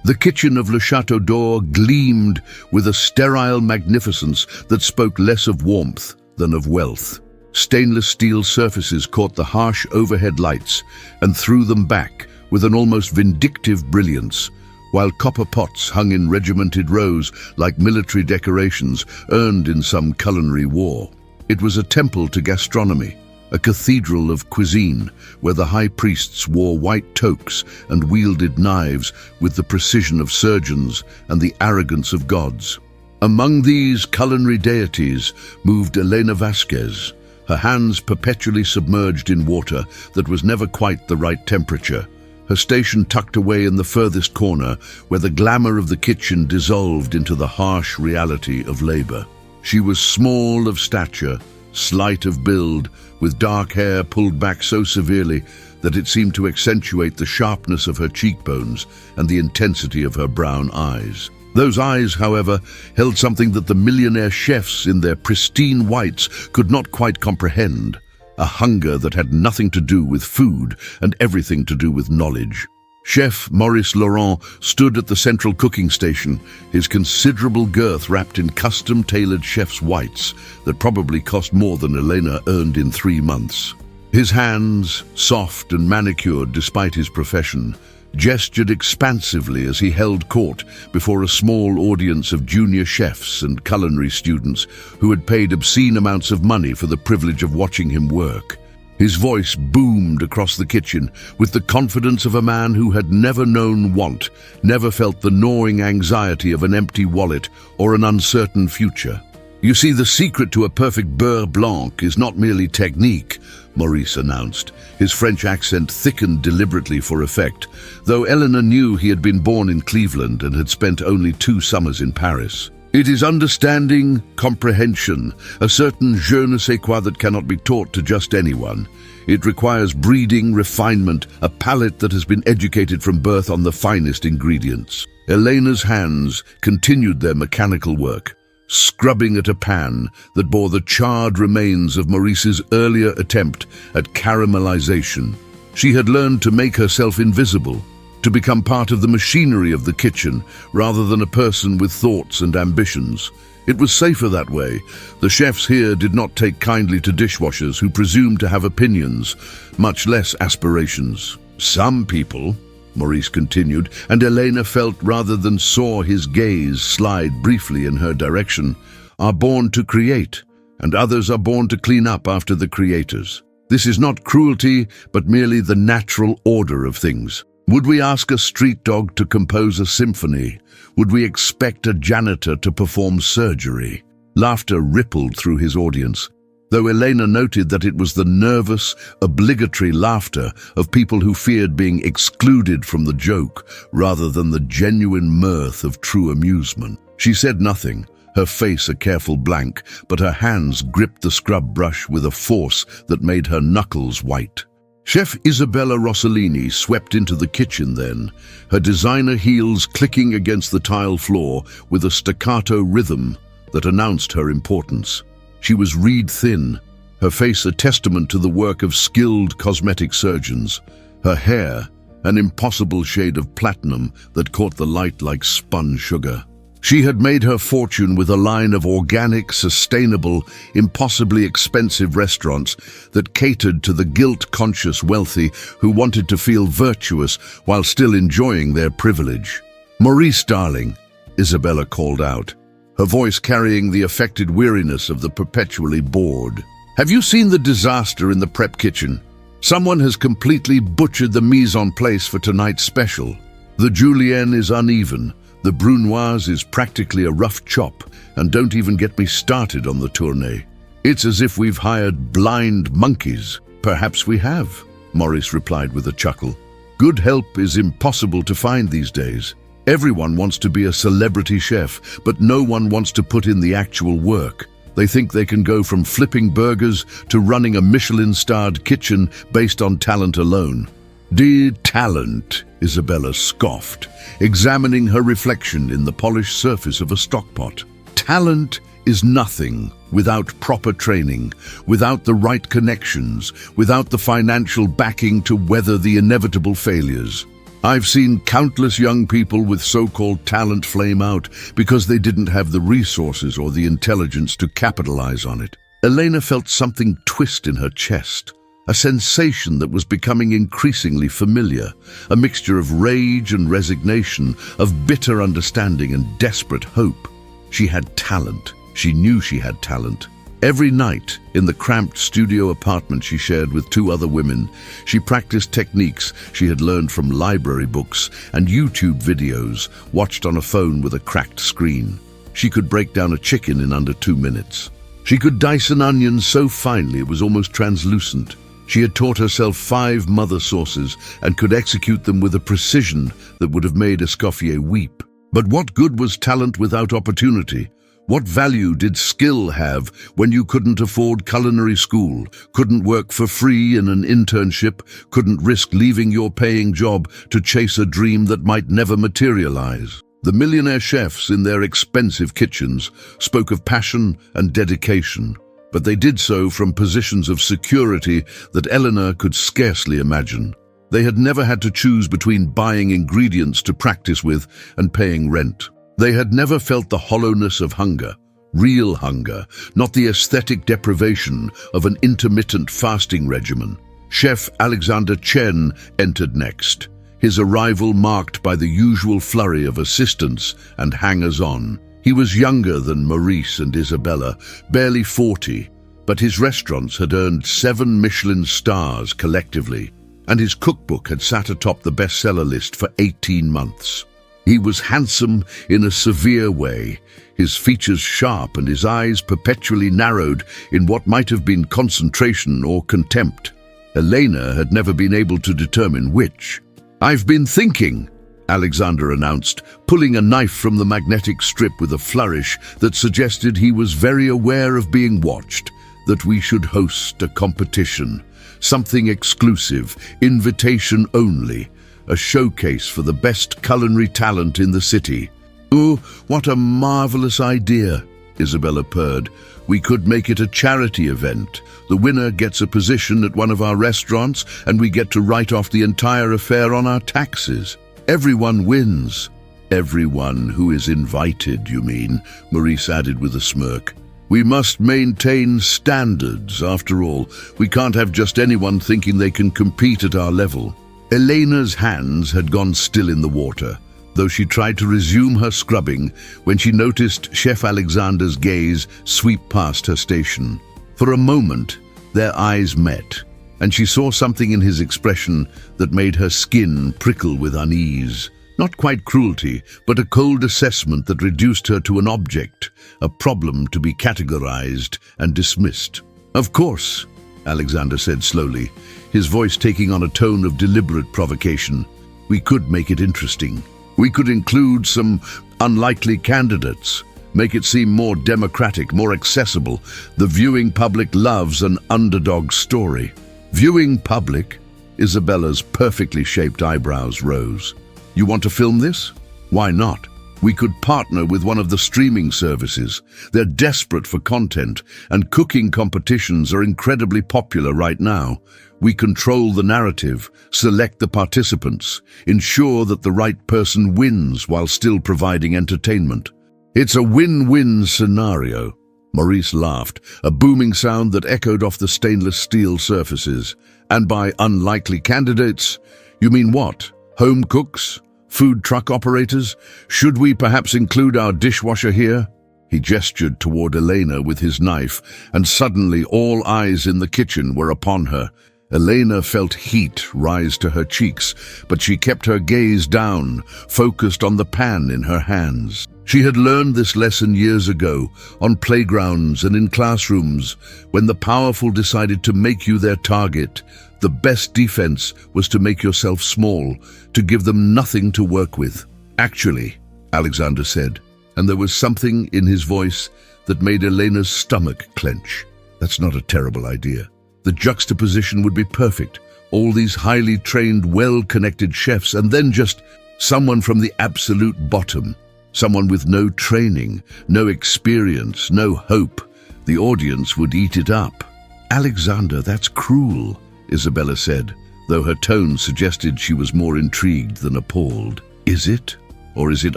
The kitchen of Le Château d'Or gleamed with a sterile magnificence that spoke less of warmth than of wealth. Stainless steel surfaces caught the harsh overhead lights and threw them back with an almost vindictive brilliance, while copper pots hung in regimented rows like military decorations earned in some culinary war. It was a temple to gastronomy, a cathedral of cuisine, where the high priests wore white toques and wielded knives with the precision of surgeons and the arrogance of gods. Among these culinary deities moved Elena Vasquez, her hands perpetually submerged in water that was never quite the right temperature, her station tucked away in the furthest corner where the glamour of the kitchen dissolved into the harsh reality of labor. She was small of stature, slight of build, with dark hair pulled back so severely that it seemed to accentuate the sharpness of her cheekbones and the intensity of her brown eyes. Those eyes, however, held something that the millionaire chefs in their pristine whites could not quite comprehend, a hunger that had nothing to do with food and everything to do with knowledge. Chef Maurice Laurent stood at the central cooking station, his considerable girth wrapped in custom-tailored chef's whites that probably cost more than Elena earned in 3 months. His hands, soft and manicured despite his profession, gestured expansively as he held court before a small audience of junior chefs and culinary students who had paid obscene amounts of money for the privilege of watching him work. His voice boomed across the kitchen with the confidence of a man who had never known want, never felt the gnawing anxiety of an empty wallet or an uncertain future. "You see, the secret to a perfect beurre blanc is not merely technique," Maurice announced. His French accent thickened deliberately for effect, though Eleanor knew he had been born in Cleveland and had spent only 2 summers in Paris. "It is understanding, comprehension, a certain je ne sais quoi that cannot be taught to just anyone. It requires breeding, refinement, a palate that has been educated from birth on the finest ingredients." Elena's hands continued their mechanical work, scrubbing at a pan that bore the charred remains of Maurice's earlier attempt at caramelization. She had learned to make herself invisible, to become part of the machinery of the kitchen rather than a person with thoughts and ambitions. It was safer that way. The chefs here did not take kindly to dishwashers who presumed to have opinions, much less aspirations. "Some people," Maurice continued, and Elena felt rather than saw his gaze slide briefly in her direction, "are born to create, and others are born to clean up after the creators. This is not cruelty, but merely the natural order of things. Would we ask a street dog to compose a symphony? Would we expect a janitor to perform surgery?" Laughter rippled through his audience, though Elena noted that it was the nervous, obligatory laughter of people who feared being excluded from the joke rather than the genuine mirth of true amusement. She said nothing, her face a careful blank, but her hands gripped the scrub brush with a force that made her knuckles white. Chef Isabella Rossellini swept into the kitchen then, her designer heels clicking against the tile floor with a staccato rhythm that announced her importance. She was reed-thin, her face a testament to the work of skilled cosmetic surgeons, her hair an impossible shade of platinum that caught the light like spun sugar. She had made her fortune with a line of organic, sustainable, impossibly expensive restaurants that catered to the guilt-conscious wealthy who wanted to feel virtuous while still enjoying their privilege. "Maurice, darling," Isabella called out, her voice carrying the affected weariness of the perpetually bored. "Have you seen the disaster in the prep kitchen? Someone has completely butchered the mise en place for tonight's special. The julienne is uneven, the brunoise is practically a rough chop, and don't even get me started on the tournée. It's as if we've hired blind monkeys." "Perhaps we have," Maurice replied with a chuckle. "Good help is impossible to find these days. Everyone wants to be a celebrity chef, but no one wants to put in the actual work. They think they can go from flipping burgers to running a Michelin-starred kitchen based on talent alone." "Dear talent," Isabella scoffed, examining her reflection in the polished surface of a stockpot. "Talent is nothing without proper training, without the right connections, without the financial backing to weather the inevitable failures. I've seen countless young people with so-called talent flame out because they didn't have the resources or the intelligence to capitalize on it. Elena felt something twist in her chest, a sensation that was becoming increasingly familiar, a mixture of rage and resignation, of bitter understanding and desperate hope. She had talent. She knew she had talent. Every night, in the cramped studio apartment she shared with two other women, she practiced techniques she had learned from library books and YouTube videos watched on a phone with a cracked screen. She could break down a chicken in under 2 minutes. She could dice an onion so finely it was almost translucent. She had taught herself 5 mother sauces and could execute them with a precision that would have made Escoffier weep. But what good was talent without opportunity? What value did skill have when you couldn't afford culinary school, couldn't work for free in an internship, couldn't risk leaving your paying job to chase a dream that might never materialize? The millionaire chefs in their expensive kitchens spoke of passion and dedication, but they did so from positions of security that Eleanor could scarcely imagine. They had never had to choose between buying ingredients to practice with and paying rent. They had never felt the hollowness of hunger, real hunger, not the aesthetic deprivation of an intermittent fasting regimen. Chef Alexander Chen entered next, his arrival marked by the usual flurry of assistants and hangers-on. He was younger than Maurice and Isabella, barely 40, but his restaurants had earned 7 Michelin stars collectively, and his cookbook had sat atop the bestseller list for 18 months. He was handsome in a severe way, his features sharp and his eyes perpetually narrowed in what might have been concentration or contempt. Elena had never been able to determine which. "I've been thinking," Alexander announced, pulling a knife from the magnetic strip with a flourish that suggested he was very aware of being watched, "that we should host a competition, something exclusive, invitation only. A showcase for the best culinary talent in the city." "Oh, what a marvelous idea," Isabella purred. "We could make it a charity event. The winner gets a position at one of our restaurants and we get to write off the entire affair on our taxes. Everyone wins." "Everyone who is invited, you mean," Maurice added with a smirk. "We must maintain standards, after all. We can't have just anyone thinking they can compete at our level." Elena's hands had gone still in the water, though she tried to resume her scrubbing when she noticed Chef Alexander's gaze sweep past her station. For a moment, their eyes met, and she saw something in his expression that made her skin prickle with unease. Not quite cruelty, but a cold assessment that reduced her to an object, a problem to be categorized and dismissed. "Of course," Alexander said slowly, his voice taking on a tone of deliberate provocation. "We could make it interesting. We could include some unlikely candidates, make it seem more democratic, more accessible. The viewing public loves an underdog story." "Viewing public?" Isabella's perfectly shaped eyebrows rose. "You want to film this? Why not? We could partner with one of the streaming services. They're desperate for content, and cooking competitions are incredibly popular right now. We control the narrative, select the participants, ensure that the right person wins while still providing entertainment. It's a win-win scenario." Maurice laughed, a booming sound that echoed off the stainless steel surfaces. "And by unlikely candidates, you mean what? Home cooks? Food truck operators? Should we perhaps include our dishwasher here?" He gestured toward Elena with his knife, and suddenly all eyes in the kitchen were upon her. Elena felt heat rise to her cheeks, but she kept her gaze down, focused on the pan in her hands. She had learned this lesson years ago, on playgrounds and in classrooms, when the powerful decided to make you their target. The best defense was to make yourself small, to give them nothing to work with. "Actually," Alexander said, and there was something in his voice that made Elena's stomach clench. "That's not a terrible idea. The juxtaposition would be perfect. All these highly trained, well-connected chefs, and then just someone from the absolute bottom. Someone with no training, no experience, no hope. The audience would eat it up." "Alexander, that's cruel," Isabella said. though her tone suggested she was more intrigued than appalled. Is it? Or is it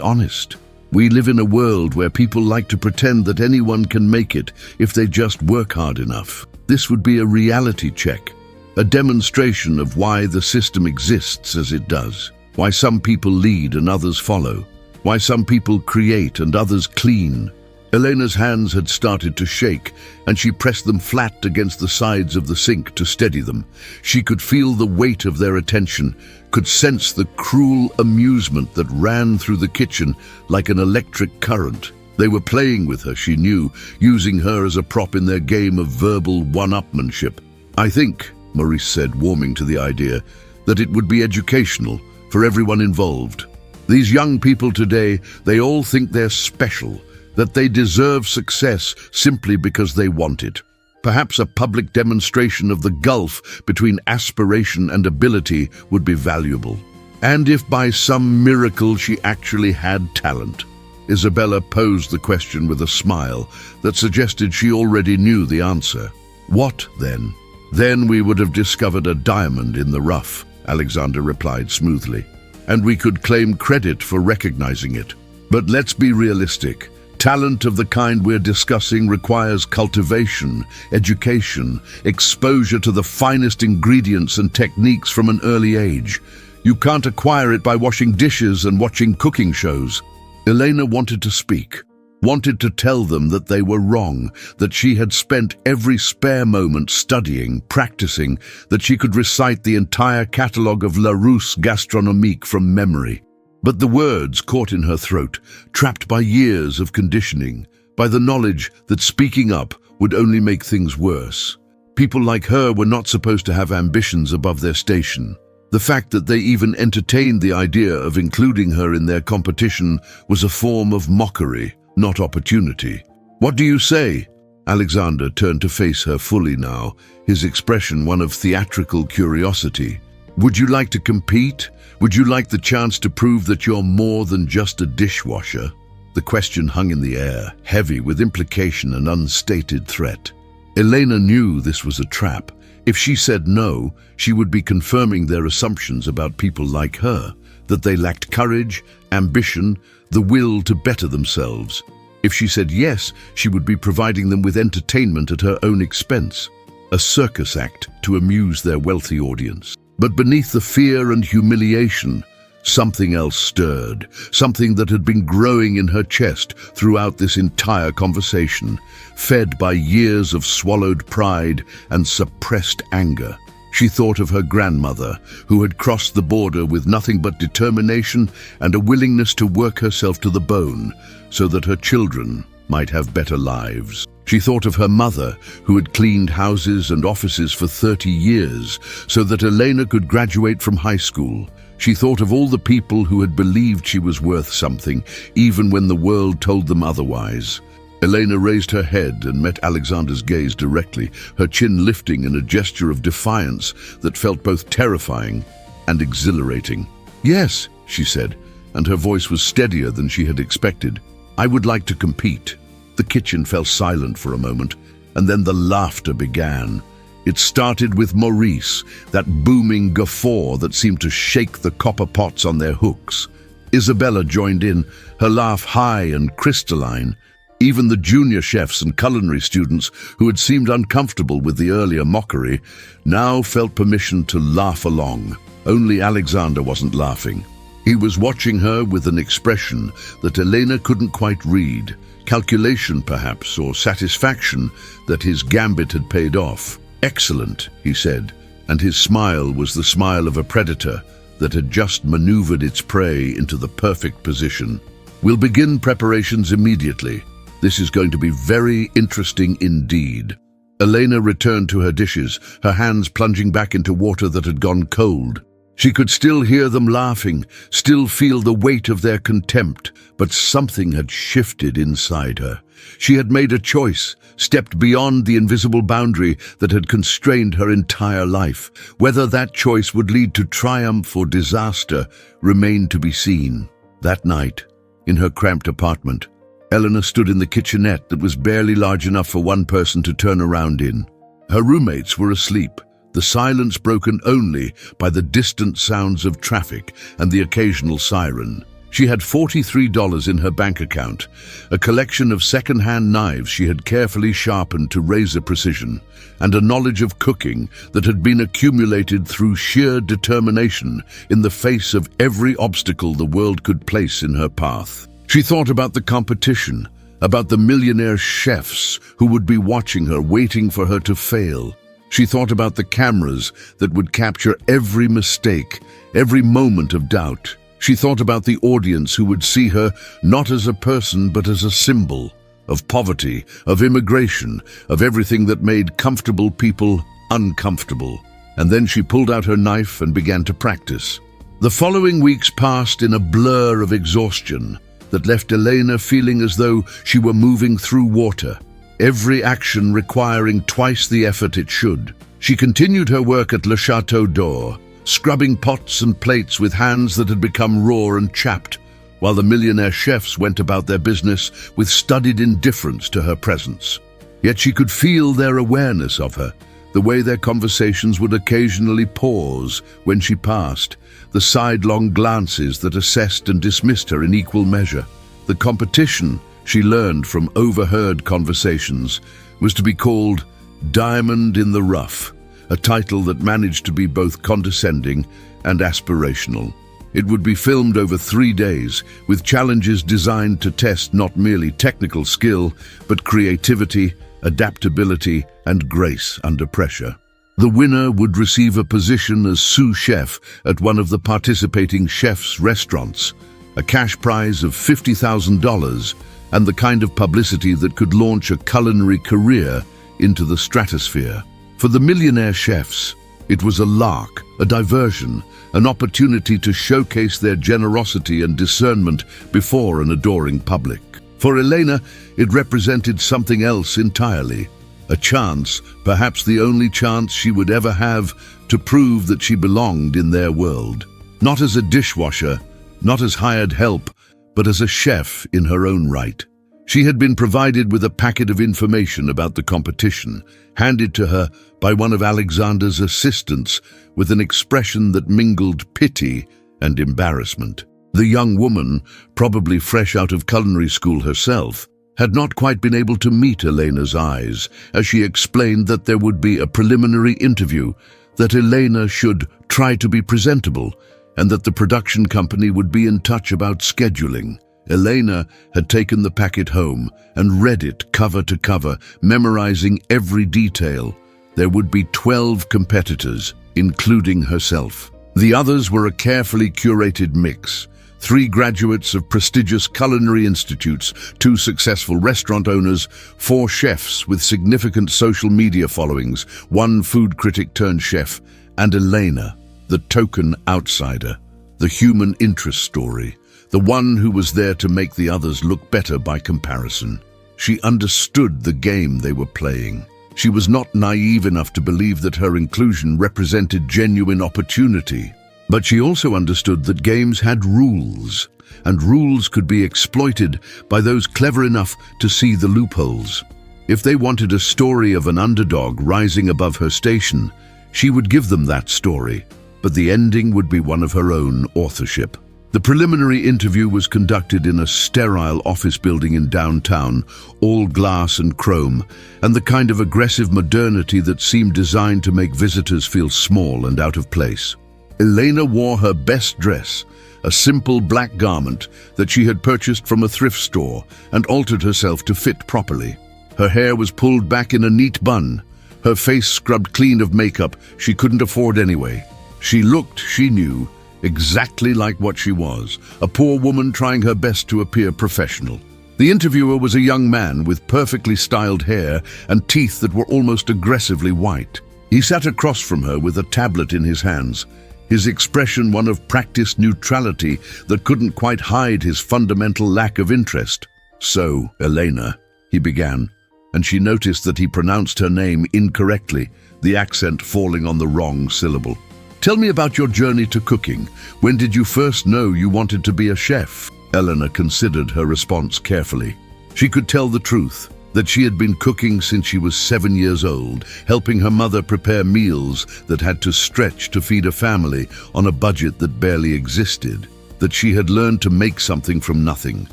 honest? We live in a world where people like to pretend that anyone can make it if they just work hard enough. This would be a reality check, a demonstration of why the system exists as it does, why some people lead and others follow, why some people create and others clean. Elena's hands had started to shake, and she pressed them flat against the sides of the sink to steady them. She could feel the weight of their attention, could sense the cruel amusement that ran through the kitchen like an electric current. They were playing with her, she knew, using her as a prop in their game of verbal one-upmanship. "I think," Maurice said, warming to the idea, "that it would be educational for everyone involved. These young people today, they all think they're special, that they deserve success simply because they want it. Perhaps a public demonstration of the gulf between aspiration and ability would be valuable. And if by some miracle she actually had talent." Isabella posed the question with a smile that suggested she already knew the answer. "What then?" "Then we would have discovered a diamond in the rough," Alexander replied smoothly, "and we could claim credit for recognizing it. But let's be realistic. Talent of the kind we're discussing requires cultivation, education, exposure to the finest ingredients and techniques from an early age. You can't acquire it by washing dishes and watching cooking shows." Elena wanted to speak, wanted to tell them that they were wrong, that she had spent every spare moment studying, practicing, that she could recite the entire catalogue of Larousse gastronomique from memory. But the words caught in her throat, trapped by years of conditioning, by the knowledge that speaking up would only make things worse. People like her were not supposed to have ambitions above their station. The fact that they even entertained the idea of including her in their competition was a form of mockery, not opportunity. "What do you say?" Alexander turned to face her fully now, his expression one of theatrical curiosity. "Would you like to compete? Would you like the chance to prove that you're more than just a dishwasher?" The question hung in the air, heavy with implication and unstated threat. Elena knew this was a trap. If she said no, she would be confirming their assumptions about people like her, that they lacked courage, ambition, the will to better themselves. If she said yes, she would be providing them with entertainment at her own expense, a circus act to amuse their wealthy audience. But beneath the fear and humiliation, something else stirred, something that had been growing in her chest throughout this entire conversation, fed by years of swallowed pride and suppressed anger. She thought of her grandmother, who had crossed the border with nothing but determination and a willingness to work herself to the bone so that her children might have better lives. She thought of her mother, who had cleaned houses and offices for 30 years so that Elena could graduate from high school. She thought of all the people who had believed she was worth something, even when the world told them otherwise. Elena raised her head and met Alexander's gaze directly, her chin lifting in a gesture of defiance that felt both terrifying and exhilarating. "Yes," she said, and her voice was steadier than she had expected. "I would like to compete." The kitchen fell silent for a moment, and then the laughter began. It started with Maurice, that booming guffaw that seemed to shake the copper pots on their hooks. Isabella joined in, her laugh high and crystalline. Even the junior chefs and culinary students, who had seemed uncomfortable with the earlier mockery, now felt permission to laugh along. Only Alexander wasn't laughing. He was watching her with an expression that Elena couldn't quite read. Calculation, perhaps, or satisfaction that his gambit had paid off. "Excellent," he said, and his smile was the smile of a predator that had just maneuvered its prey into the perfect position. "We'll begin preparations immediately. This is going to be very interesting indeed." Elena returned to her dishes, her hands plunging back into water that had gone cold. She could still hear them laughing, still feel the weight of their contempt, but something had shifted inside her. She had made a choice, stepped beyond the invisible boundary that had constrained her entire life. Whether that choice would lead to triumph or disaster remained to be seen. That night, in her cramped apartment, Eleanor stood in the kitchenette that was barely large enough for one person to turn around in. Her roommates were asleep, the silence broken only by the distant sounds of traffic and the occasional siren. She had $43 in her bank account, a collection of second-hand knives she had carefully sharpened to razor precision, and a knowledge of cooking that had been accumulated through sheer determination in the face of every obstacle the world could place in her path. She thought about the competition, about the millionaire chefs who would be watching her, waiting for her to fail. She thought about the cameras that would capture every mistake, every moment of doubt. She thought about the audience who would see her not as a person but as a symbol of poverty, of immigration, of everything that made comfortable people uncomfortable. And then she pulled out her knife and began to practice. The following weeks passed in a blur of exhaustion that left Elena feeling as though she were moving through water, every action requiring twice the effort it should. She continued her work at Le Chateau d'Or, scrubbing pots and plates with hands that had become raw and chapped, while the millionaire chefs went about their business with studied indifference to her presence. Yet she could feel their awareness of her, the way their conversations would occasionally pause when she passed, the sidelong glances that assessed and dismissed her in equal measure. The competition, she learned from overheard conversations, was to be called Diamond in the Rough, a title that managed to be both condescending and aspirational. It would be filmed over 3 days, with challenges designed to test not merely technical skill, but creativity, adaptability, and grace under pressure. The winner would receive a position as sous chef at one of the participating chefs' restaurants, a cash prize of $50,000, and the kind of publicity that could launch a culinary career into the stratosphere. For the millionaire chefs, it was a lark, a diversion, an opportunity to showcase their generosity and discernment before an adoring public. For Elena, it represented something else entirely, a chance, perhaps the only chance she would ever have, to prove that she belonged in their world. Not as a dishwasher, not as hired help, but as a chef in her own right. She had been provided with a packet of information about the competition, handed to her by one of Alexander's assistants with an expression that mingled pity and embarrassment. The young woman, probably fresh out of culinary school herself, had not quite been able to meet Elena's eyes as she explained that there would be a preliminary interview, that Elena should try to be presentable, and that the production company would be in touch about scheduling. Elena had taken the packet home and read it cover to cover, memorizing every detail. There would be 12 competitors, including herself. The others were a carefully curated mix: 3 graduates of prestigious culinary institutes, 2 successful restaurant owners, 4 chefs with significant social media followings, 1 food critic turned chef, and Elena, the token outsider, the human interest story, the one who was there to make the others look better by comparison. She understood the game they were playing. She was not naive enough to believe that her inclusion represented genuine opportunity. But she also understood that games had rules, and rules could be exploited by those clever enough to see the loopholes. If they wanted a story of an underdog rising above her station, she would give them that story, but the ending would be one of her own authorship. The preliminary interview was conducted in a sterile office building in downtown, all glass and chrome, and the kind of aggressive modernity that seemed designed to make visitors feel small and out of place. Elena wore her best dress, a simple black garment that she had purchased from a thrift store and altered herself to fit properly. Her hair was pulled back in a neat bun, her face scrubbed clean of makeup she couldn't afford anyway. She looked, she knew, exactly like what she was, a poor woman trying her best to appear professional. The interviewer was a young man with perfectly styled hair and teeth that were almost aggressively white. He sat across from her with a tablet in his hands, his expression one of practiced neutrality that couldn't quite hide his fundamental lack of interest. "So, Elena," he began, and she noticed that he pronounced her name incorrectly, the accent falling on the wrong syllable. "Tell me about your journey to cooking. When did you first know you wanted to be a chef?" Elena considered her response carefully. She could tell the truth. that she had been cooking since she was 7 years old, helping her mother prepare meals that had to stretch to feed a family on a budget that barely existed, that she had learned to make something from nothing,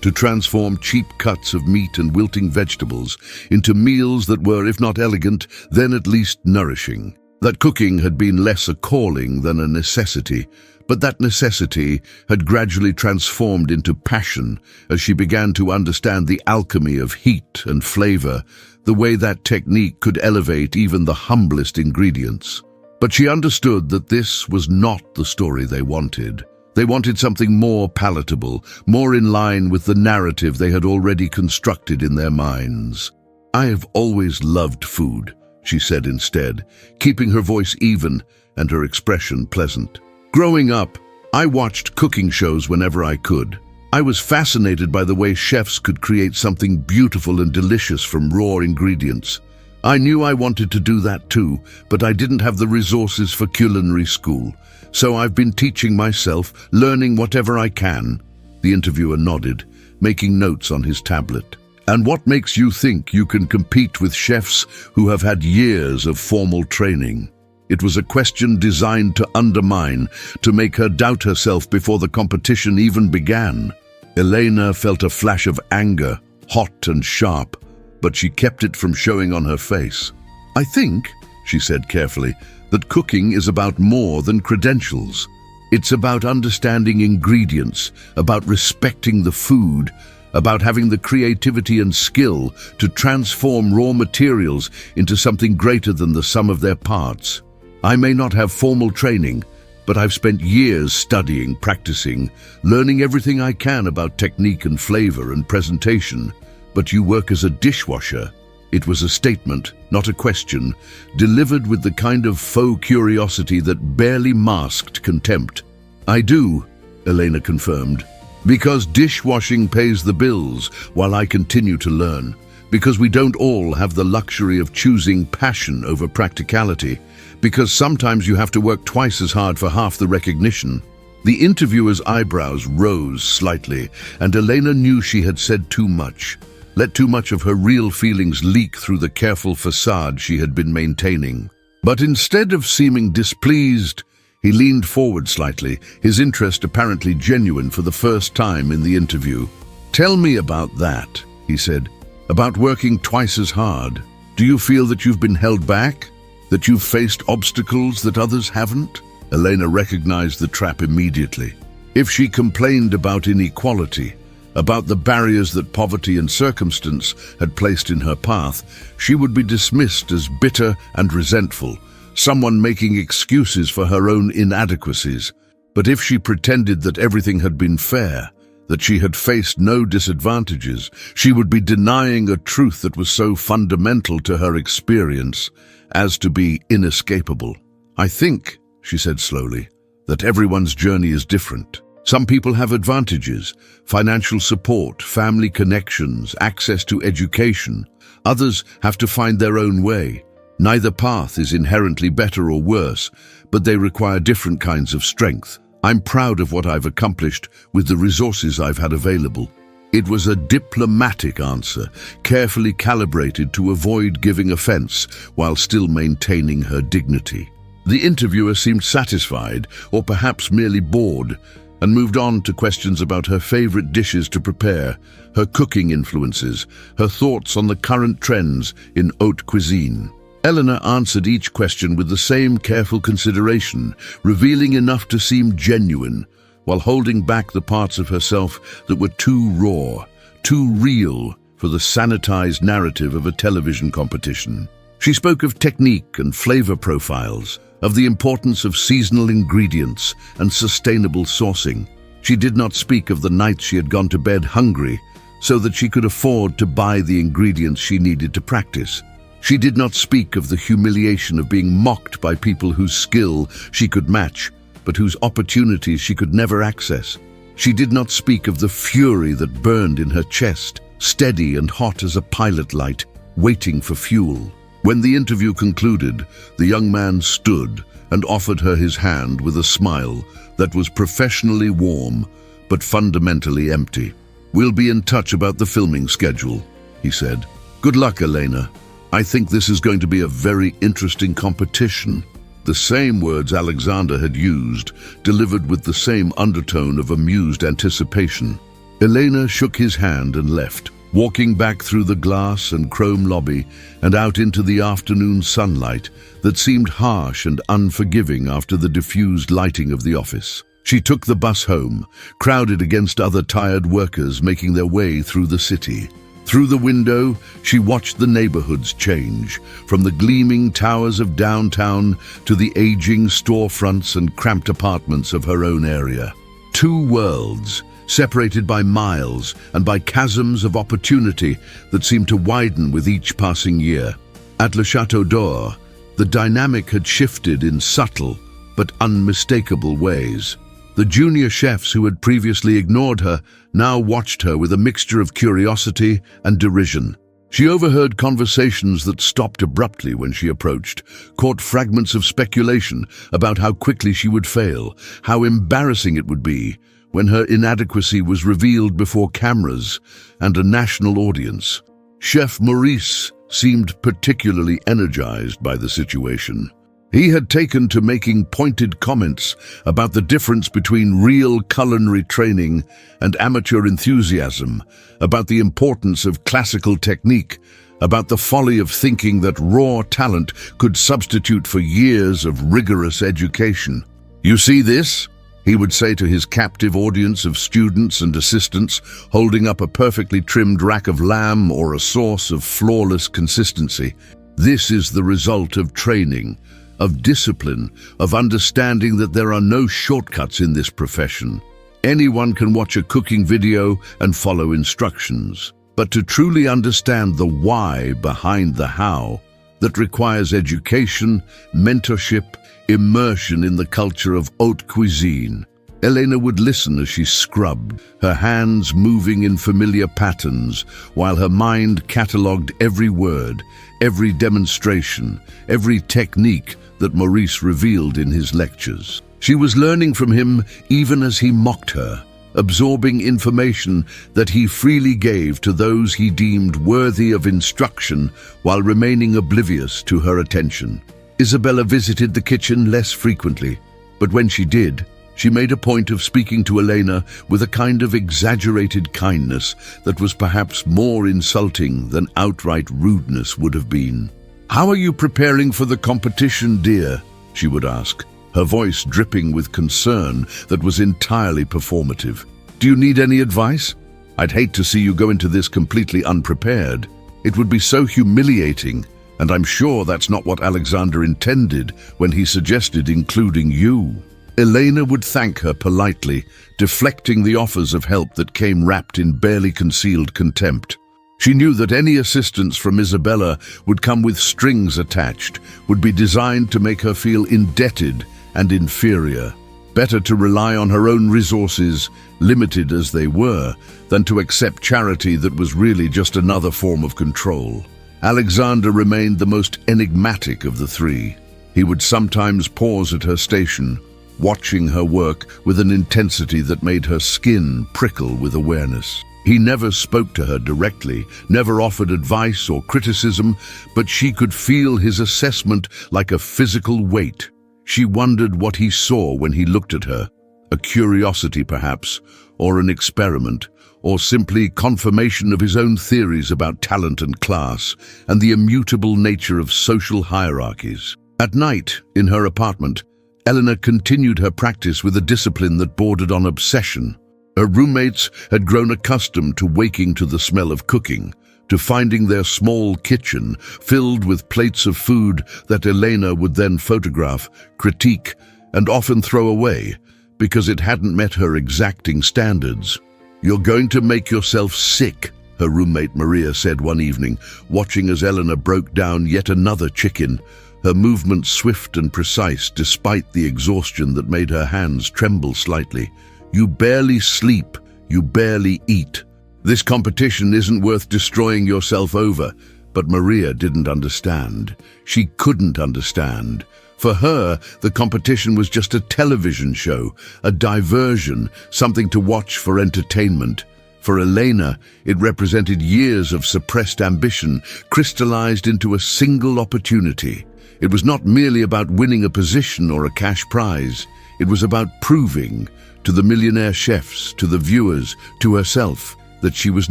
to transform cheap cuts of meat and wilting vegetables into meals that were, if not elegant, then at least nourishing. That cooking had been less a calling than a necessity, but that necessity had gradually transformed into passion as she began to understand the alchemy of heat and flavor, the way that technique could elevate even the humblest ingredients. But she understood that this was not the story they wanted. They wanted something more palatable, more in line with the narrative they had already constructed in their minds. "I have always loved food," she said instead, keeping her voice even and her expression pleasant. "Growing up, I watched cooking shows whenever I could. I was fascinated by the way chefs could create something beautiful and delicious from raw ingredients. I knew I wanted to do that too, but I didn't have the resources for culinary school. So I've been teaching myself, learning whatever I can." The interviewer nodded, making notes on his tablet. "And what makes you think you can compete with chefs who have had years of formal training?" It was a question designed to undermine, to make her doubt herself before the competition even began. Elena felt a flash of anger, hot and sharp, but she kept it from showing on her face. "I think," she said carefully, "that cooking is about more than credentials. It's about understanding ingredients, about respecting the food, about having the creativity and skill to transform raw materials into something greater than the sum of their parts. I may not have formal training, but I've spent years studying, practicing, learning everything I can about technique and flavor and presentation. But you work as a dishwasher." It was a statement, not a question, delivered with the kind of faux curiosity that barely masked contempt. "I do," Elena confirmed, "because dishwashing pays the bills while I continue to learn, because we don't all have the luxury of choosing passion over practicality, because sometimes you have to work twice as hard for half the recognition." The interviewer's eyebrows rose slightly, and Elena knew she had said too much, let too much of her real feelings leak through the careful facade she had been maintaining. But instead of seeming displeased, he leaned forward slightly, his interest apparently genuine for the first time in the interview. "Tell me about that," he said, "about working twice as hard. Do you feel that you've been held back? That you've faced obstacles that others haven't?" Elena recognized the trap immediately. If she complained about inequality, about the barriers that poverty and circumstance had placed in her path, she would be dismissed as bitter and resentful, someone making excuses for her own inadequacies. But if she pretended that everything had been fair, that she had faced no disadvantages, she would be denying a truth that was so fundamental to her experience as to be inescapable. "I think," she said slowly, "that everyone's journey is different. Some people have advantages, financial support, family connections, access to education. Others have to find their own way. Neither path is inherently better or worse, but they require different kinds of strength. I'm proud of what I've accomplished with the resources I've had available." It was a diplomatic answer, carefully calibrated to avoid giving offense while still maintaining her dignity. The interviewer seemed satisfied, or perhaps merely bored, and moved on to questions about her favorite dishes to prepare, her cooking influences, her thoughts on the current trends in haute cuisine. Eleanor answered each question with the same careful consideration, revealing enough to seem genuine, while holding back the parts of herself that were too raw, too real for the sanitized narrative of a television competition. She spoke of technique and flavor profiles, of the importance of seasonal ingredients and sustainable sourcing. She did not speak of the nights she had gone to bed hungry so that she could afford to buy the ingredients she needed to practice. She did not speak of the humiliation of being mocked by people whose skill she could match, but whose opportunities she could never access. She did not speak of the fury that burned in her chest, steady and hot as a pilot light, waiting for fuel. When the interview concluded, the young man stood and offered her his hand with a smile that was professionally warm, but fundamentally empty. "We'll be in touch about the filming schedule," he said. Good luck, Elena. I think this is going to be a very interesting competition. The same words Alexander had used, delivered with the same undertone of amused anticipation. Elena shook his hand and left, walking back through the glass and chrome lobby and out into the afternoon sunlight that seemed harsh and unforgiving after the diffused lighting of the office. She took the bus home, crowded against other tired workers making their way through the city. Through the window, she watched the neighborhoods change, from the gleaming towers of downtown to the aging storefronts and cramped apartments of her own area. Two worlds, separated by miles and by chasms of opportunity that seemed to widen with each passing year. At Le Chateau d'Or, the dynamic had shifted in subtle but unmistakable ways. The junior chefs who had previously ignored her now watched her with a mixture of curiosity and derision. She overheard conversations that stopped abruptly when she approached, caught fragments of speculation about how quickly she would fail, how embarrassing it would be when her inadequacy was revealed before cameras and a national audience. Chef Maurice seemed particularly energized by the situation. He had taken to making pointed comments about the difference between real culinary training and amateur enthusiasm, about the importance of classical technique, about the folly of thinking that raw talent could substitute for years of rigorous education. "You see this?" he would say to his captive audience of students and assistants, holding up a perfectly trimmed rack of lamb or a sauce of flawless consistency. "This is the result of training, of discipline, of understanding that there are no shortcuts in this profession. Anyone can watch a cooking video and follow instructions. But to truly understand the why behind the how, that requires education, mentorship, immersion in the culture of haute cuisine." Elena would listen as she scrubbed, her hands moving in familiar patterns, while her mind catalogued every word, every demonstration, every technique that Maurice revealed in his lectures. She was learning from him even as he mocked her, absorbing information that he freely gave to those he deemed worthy of instruction while remaining oblivious to her attention. Isabella visited the kitchen less frequently, but when she did, she made a point of speaking to Elena with a kind of exaggerated kindness that was perhaps more insulting than outright rudeness would have been. "How are you preparing for the competition, dear?" she would ask, her voice dripping with concern that was entirely performative. "Do you need any advice? I'd hate to see you go into this completely unprepared. It would be so humiliating, and I'm sure that's not what Alexander intended when he suggested including you." Elena would thank her politely, deflecting the offers of help that came wrapped in barely concealed contempt. She knew that any assistance from Isabella would come with strings attached, would be designed to make her feel indebted and inferior. Better to rely on her own resources, limited as they were, than to accept charity that was really just another form of control. Alexander remained the most enigmatic of the three. He would sometimes pause at her station, watching her work with an intensity that made her skin prickle with awareness. He never spoke to her directly, never offered advice or criticism, but she could feel his assessment like a physical weight. She wondered what he saw when he looked at her, a curiosity perhaps, or an experiment, or simply confirmation of his own theories about talent and class, and the immutable nature of social hierarchies. At night, in her apartment, Eleanor continued her practice with a discipline that bordered on obsession. Her roommates had grown accustomed to waking to the smell of cooking, to finding their small kitchen filled with plates of food that Elena would then photograph, critique, and often throw away because it hadn't met her exacting standards. "You're going to make yourself sick," her roommate Maria said one evening, watching as Eleanor broke down yet another chicken, her movements swift and precise despite the exhaustion that made her hands tremble slightly. "You barely sleep, you barely eat. This competition isn't worth destroying yourself over." But Maria didn't understand. She couldn't understand. For her, the competition was just a television show, a diversion, something to watch for entertainment. For Elena, it represented years of suppressed ambition, crystallized into a single opportunity. It was not merely about winning a position or a cash prize. It was about proving to the millionaire chefs, to the viewers, to herself, that she was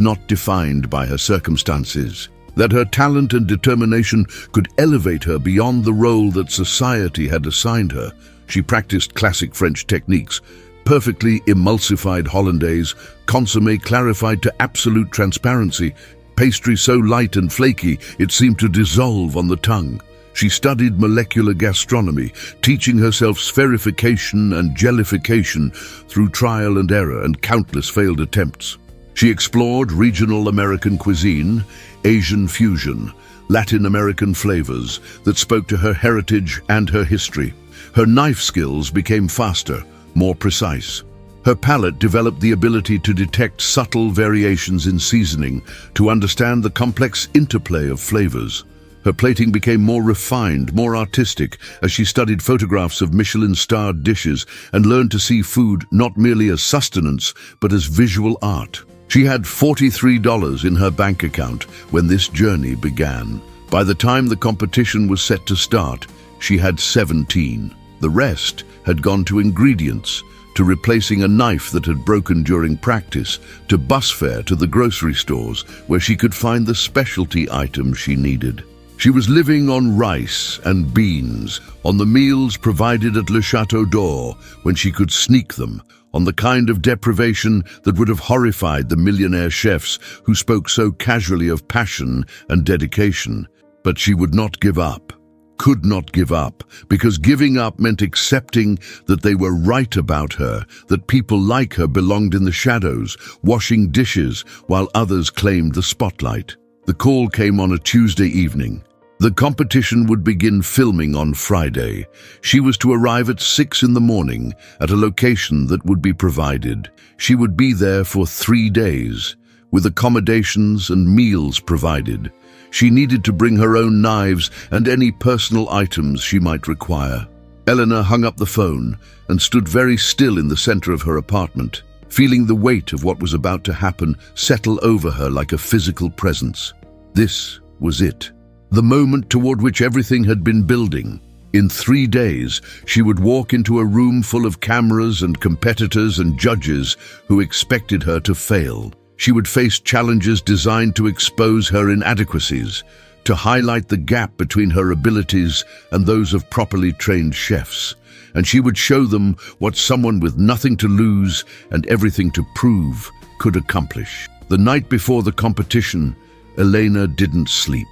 not defined by her circumstances, that her talent and determination could elevate her beyond the role that society had assigned her. She practiced classic French techniques, perfectly emulsified hollandaise, consommé clarified to absolute transparency, pastry so light and flaky it seemed to dissolve on the tongue. She studied molecular gastronomy, teaching herself spherification and jellification through trial and error and countless failed attempts. She explored regional American cuisine, Asian fusion, Latin American flavors that spoke to her heritage and her history. Her knife skills became faster, more precise. Her palate developed the ability to detect subtle variations in seasoning, to understand the complex interplay of flavors. Her plating became more refined, more artistic, as she studied photographs of Michelin-starred dishes and learned to see food not merely as sustenance, but as visual art. She had $43 in her bank account when this journey began. By the time the competition was set to start, she had 17. The rest had gone to ingredients, to replacing a knife that had broken during practice, to bus fare to the grocery stores where she could find the specialty items she needed. She was living on rice and beans, on the meals provided at Le Chateau d'Or when she could sneak them, on the kind of deprivation that would have horrified the millionaire chefs who spoke so casually of passion and dedication. But she would not give up, could not give up, because giving up meant accepting that they were right about her, that people like her belonged in the shadows, washing dishes while others claimed the spotlight. The call came on a Tuesday evening. The competition would begin filming on Friday. She was to arrive at 6 in the morning at a location that would be provided. She would be there for 3 days, with accommodations and meals provided. She needed to bring her own knives and any personal items she might require. Eleanor hung up the phone and stood very still in the center of her apartment, feeling the weight of what was about to happen settle over her like a physical presence. This was it. The moment toward which everything had been building. In 3 days, she would walk into a room full of cameras and competitors and judges who expected her to fail. She would face challenges designed to expose her inadequacies, to highlight the gap between her abilities and those of properly trained chefs. And she would show them what someone with nothing to lose and everything to prove could accomplish. The night before the competition, Elena didn't sleep.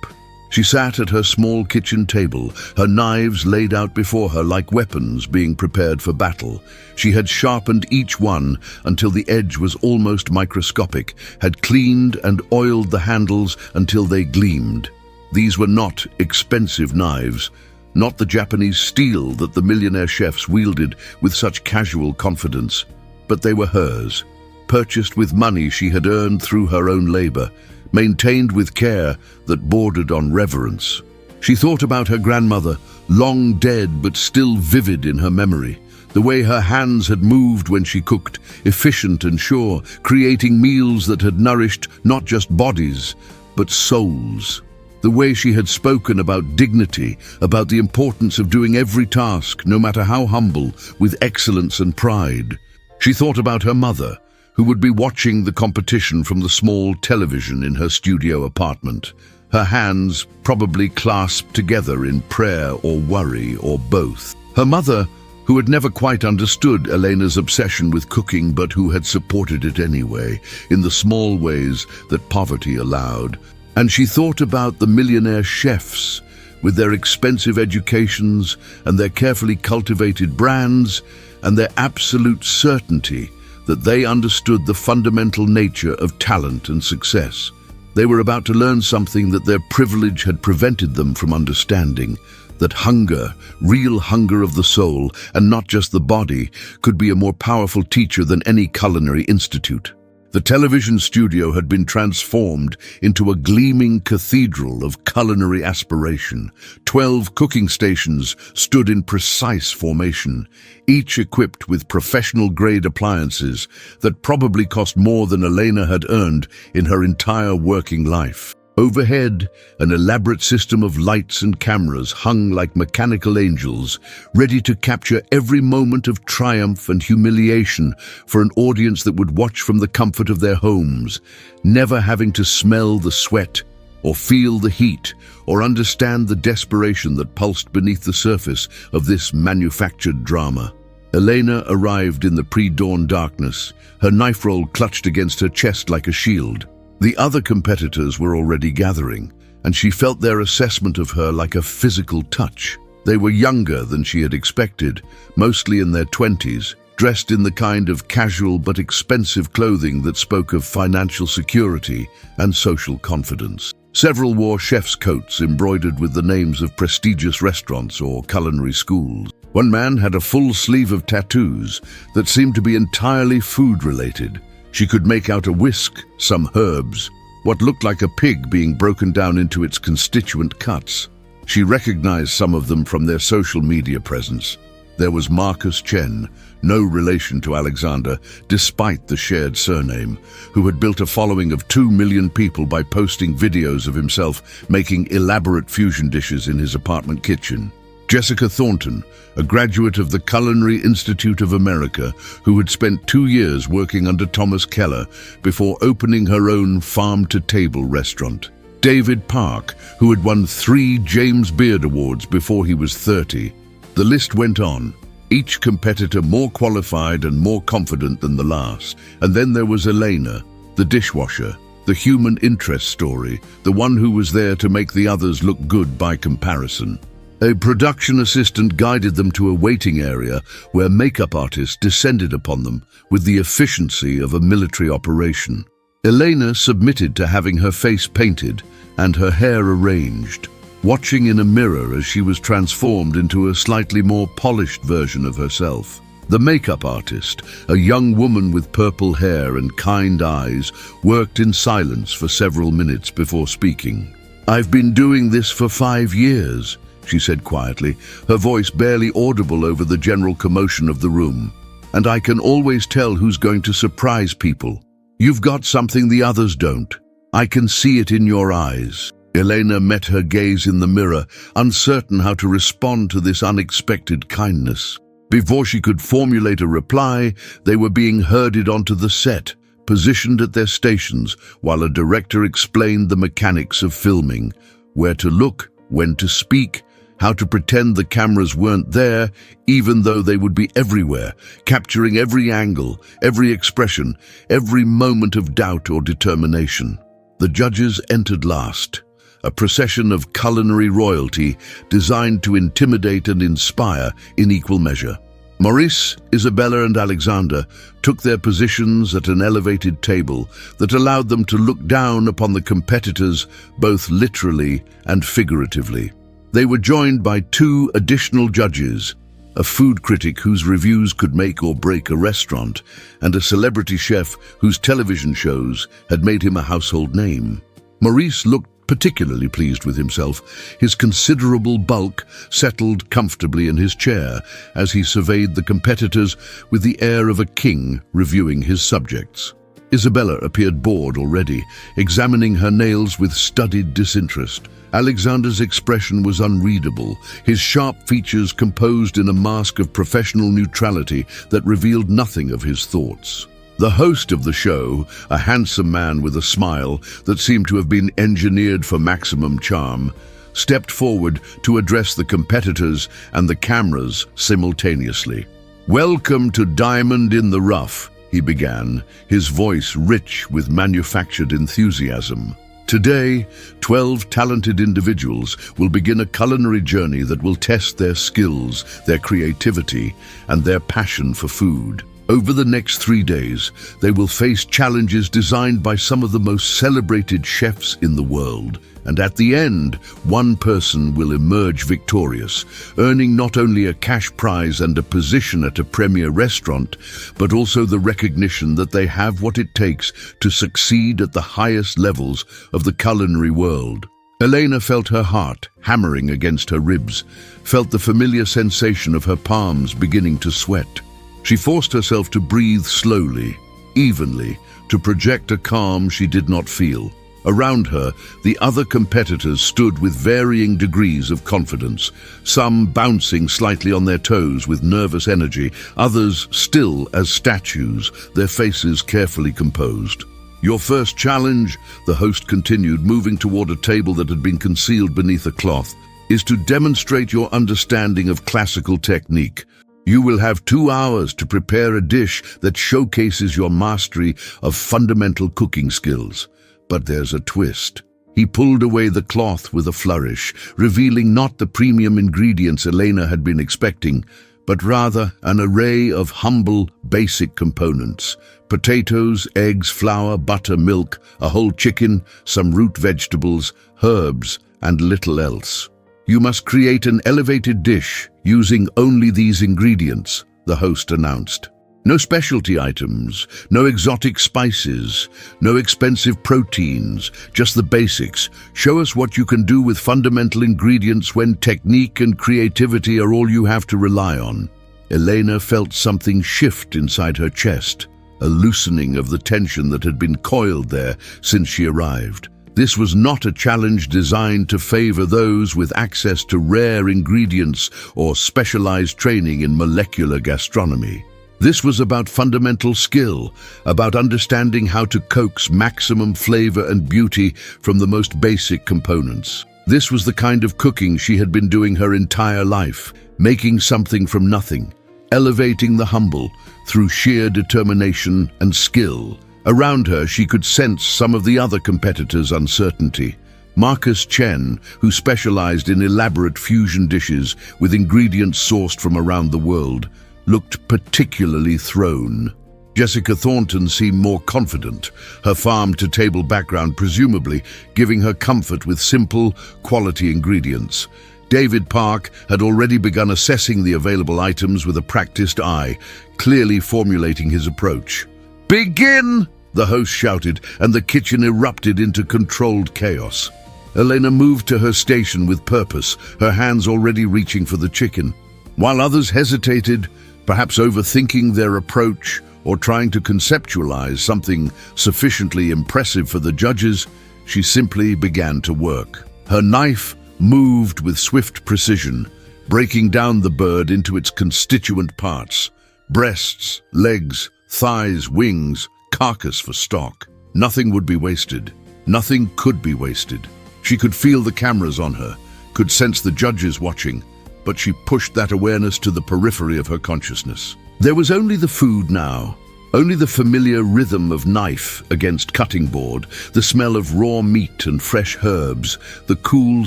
She sat at her small kitchen table, her knives laid out before her like weapons being prepared for battle. She had sharpened each one until the edge was almost microscopic, had cleaned and oiled the handles until they gleamed. These were not expensive knives, not the Japanese steel that the millionaire chefs wielded with such casual confidence, but they were hers, purchased with money she had earned through her own labor, maintained with care that bordered on reverence. She thought about her grandmother, long dead but still vivid in her memory, the way her hands had moved when she cooked, efficient and sure, creating meals that had nourished not just bodies, but souls. The way she had spoken about dignity, about the importance of doing every task, no matter how humble, with excellence and pride. She thought about her mother, who would be watching the competition from the small television in her studio apartment, her hands probably clasped together in prayer or worry or both. Her mother, who had never quite understood Elena's obsession with cooking but who had supported it anyway, in the small ways that poverty allowed. And she thought about the millionaire chefs, with their expensive educations and their carefully cultivated brands and their absolute certainty that they understood the fundamental nature of talent and success. They were about to learn something that their privilege had prevented them from understanding, that hunger, real hunger of the soul, and not just the body, could be a more powerful teacher than any culinary institute. The television studio had been transformed into a gleaming cathedral of culinary aspiration. 12 cooking stations stood in precise formation, each equipped with professional-grade appliances that probably cost more than Elena had earned in her entire working life. Overhead, an elaborate system of lights and cameras hung like mechanical angels, ready to capture every moment of triumph and humiliation for an audience that would watch from the comfort of their homes, never having to smell the sweat or feel the heat or understand the desperation that pulsed beneath the surface of this manufactured drama. Elena arrived in the pre-dawn darkness, her knife roll clutched against her chest like a shield. The other competitors were already gathering, and she felt their assessment of her like a physical touch. They were younger than she had expected, mostly in their 20s, dressed in the kind of casual but expensive clothing that spoke of financial security and social confidence. Several wore chef's coats embroidered with the names of prestigious restaurants or culinary schools. One man had a full sleeve of tattoos that seemed to be entirely food-related. She could make out a whisk, some herbs, what looked like a pig being broken down into its constituent cuts. She recognized some of them from their social media presence. There was Marcus Chen, no relation to Alexander, despite the shared surname, who had built a following of 2 million people by posting videos of himself making elaborate fusion dishes in his apartment kitchen. Jessica Thornton, a graduate of the Culinary Institute of America, who had spent 2 years working under Thomas Keller before opening her own farm-to-table restaurant. David Park, who had won 3 James Beard Awards before he was 30. The list went on, each competitor more qualified and more confident than the last. And then there was Elena, the dishwasher, the human interest story, the one who was there to make the others look good by comparison. A production assistant guided them to a waiting area where makeup artists descended upon them with the efficiency of a military operation. Elena submitted to having her face painted and her hair arranged, watching in a mirror as she was transformed into a slightly more polished version of herself. The makeup artist, a young woman with purple hair and kind eyes, worked in silence for several minutes before speaking. "I've been doing this for 5 years," she said quietly, her voice barely audible over the general commotion of the room. "And I can always tell who's going to surprise people. You've got something the others don't. I can see it in your eyes." Elena met her gaze in the mirror, uncertain how to respond to this unexpected kindness. Before she could formulate a reply, they were being herded onto the set, positioned at their stations, while a director explained the mechanics of filming, where to look, when to speak, how to pretend the cameras weren't there, even though they would be everywhere, capturing every angle, every expression, every moment of doubt or determination. The judges entered last, a procession of culinary royalty designed to intimidate and inspire in equal measure. Maurice, Isabella, and Alexander took their positions at an elevated table that allowed them to look down upon the competitors both literally and figuratively. They were joined by 2 additional judges, a food critic whose reviews could make or break a restaurant, and a celebrity chef whose television shows had made him a household name. Maurice looked particularly pleased with himself, his considerable bulk settled comfortably in his chair as he surveyed the competitors with the air of a king reviewing his subjects. Isabella appeared bored already, examining her nails with studied disinterest. Alexander's expression was unreadable, his sharp features composed in a mask of professional neutrality that revealed nothing of his thoughts. The host of the show, a handsome man with a smile that seemed to have been engineered for maximum charm, stepped forward to address the competitors and the cameras simultaneously. "Welcome to Diamond in the Rough," he began, his voice rich with manufactured enthusiasm. "Today, 12 talented individuals will begin a culinary journey that will test their skills, their creativity, and their passion for food. Over the next 3 days, they will face challenges designed by some of the most celebrated chefs in the world. And at the end, one person will emerge victorious, earning not only a cash prize and a position at a premier restaurant, but also the recognition that they have what it takes to succeed at the highest levels of the culinary world. Elena felt her heart hammering against her ribs, felt the familiar sensation of her palms beginning to sweat. She forced herself to breathe slowly, evenly, to project a calm she did not feel. Around her, the other competitors stood with varying degrees of confidence, some bouncing slightly on their toes with nervous energy, others still as statues, their faces carefully composed. "Your first challenge," the host continued, moving toward a table that had been concealed beneath a cloth, "is to demonstrate your understanding of classical technique. You will have 2 hours to prepare a dish that showcases your mastery of fundamental cooking skills. But there's a twist." He pulled away the cloth with a flourish, revealing not the premium ingredients Elena had been expecting, but rather an array of humble, basic components: potatoes, eggs, flour, butter, milk, a whole chicken, some root vegetables, herbs, and little else. "You must create an elevated dish using only these ingredients," the host announced. "No specialty items, no exotic spices, no expensive proteins, just the basics. Show us what you can do with fundamental ingredients when technique and creativity are all you have to rely on." Elena felt something shift inside her chest, a loosening of the tension that had been coiled there since she arrived. This was not a challenge designed to favor those with access to rare ingredients or specialized training in molecular gastronomy. This was about fundamental skill, about understanding how to coax maximum flavor and beauty from the most basic components. This was the kind of cooking she had been doing her entire life, making something from nothing, elevating the humble through sheer determination and skill. Around her, she could sense some of the other competitors' uncertainty. Marcus Chen, who specialized in elaborate fusion dishes with ingredients sourced from around the world, looked particularly thrown. Jessica Thornton seemed more confident, her farm-to-table background presumably giving her comfort with simple, quality ingredients. David Park had already begun assessing the available items with a practiced eye, clearly formulating his approach. "Begin!" the host shouted, and the kitchen erupted into controlled chaos. Elena moved to her station with purpose, her hands already reaching for the chicken. While others hesitated, perhaps overthinking their approach or trying to conceptualize something sufficiently impressive for the judges, she simply began to work. Her knife moved with swift precision, breaking down the bird into its constituent parts: breasts, legs, thighs, wings, carcass for stock. Nothing would be wasted. Nothing could be wasted. She could feel the cameras on her, could sense the judges watching, but she pushed that awareness to the periphery of her consciousness. There was only the food now, only the familiar rhythm of knife against cutting board, the smell of raw meat and fresh herbs, the cool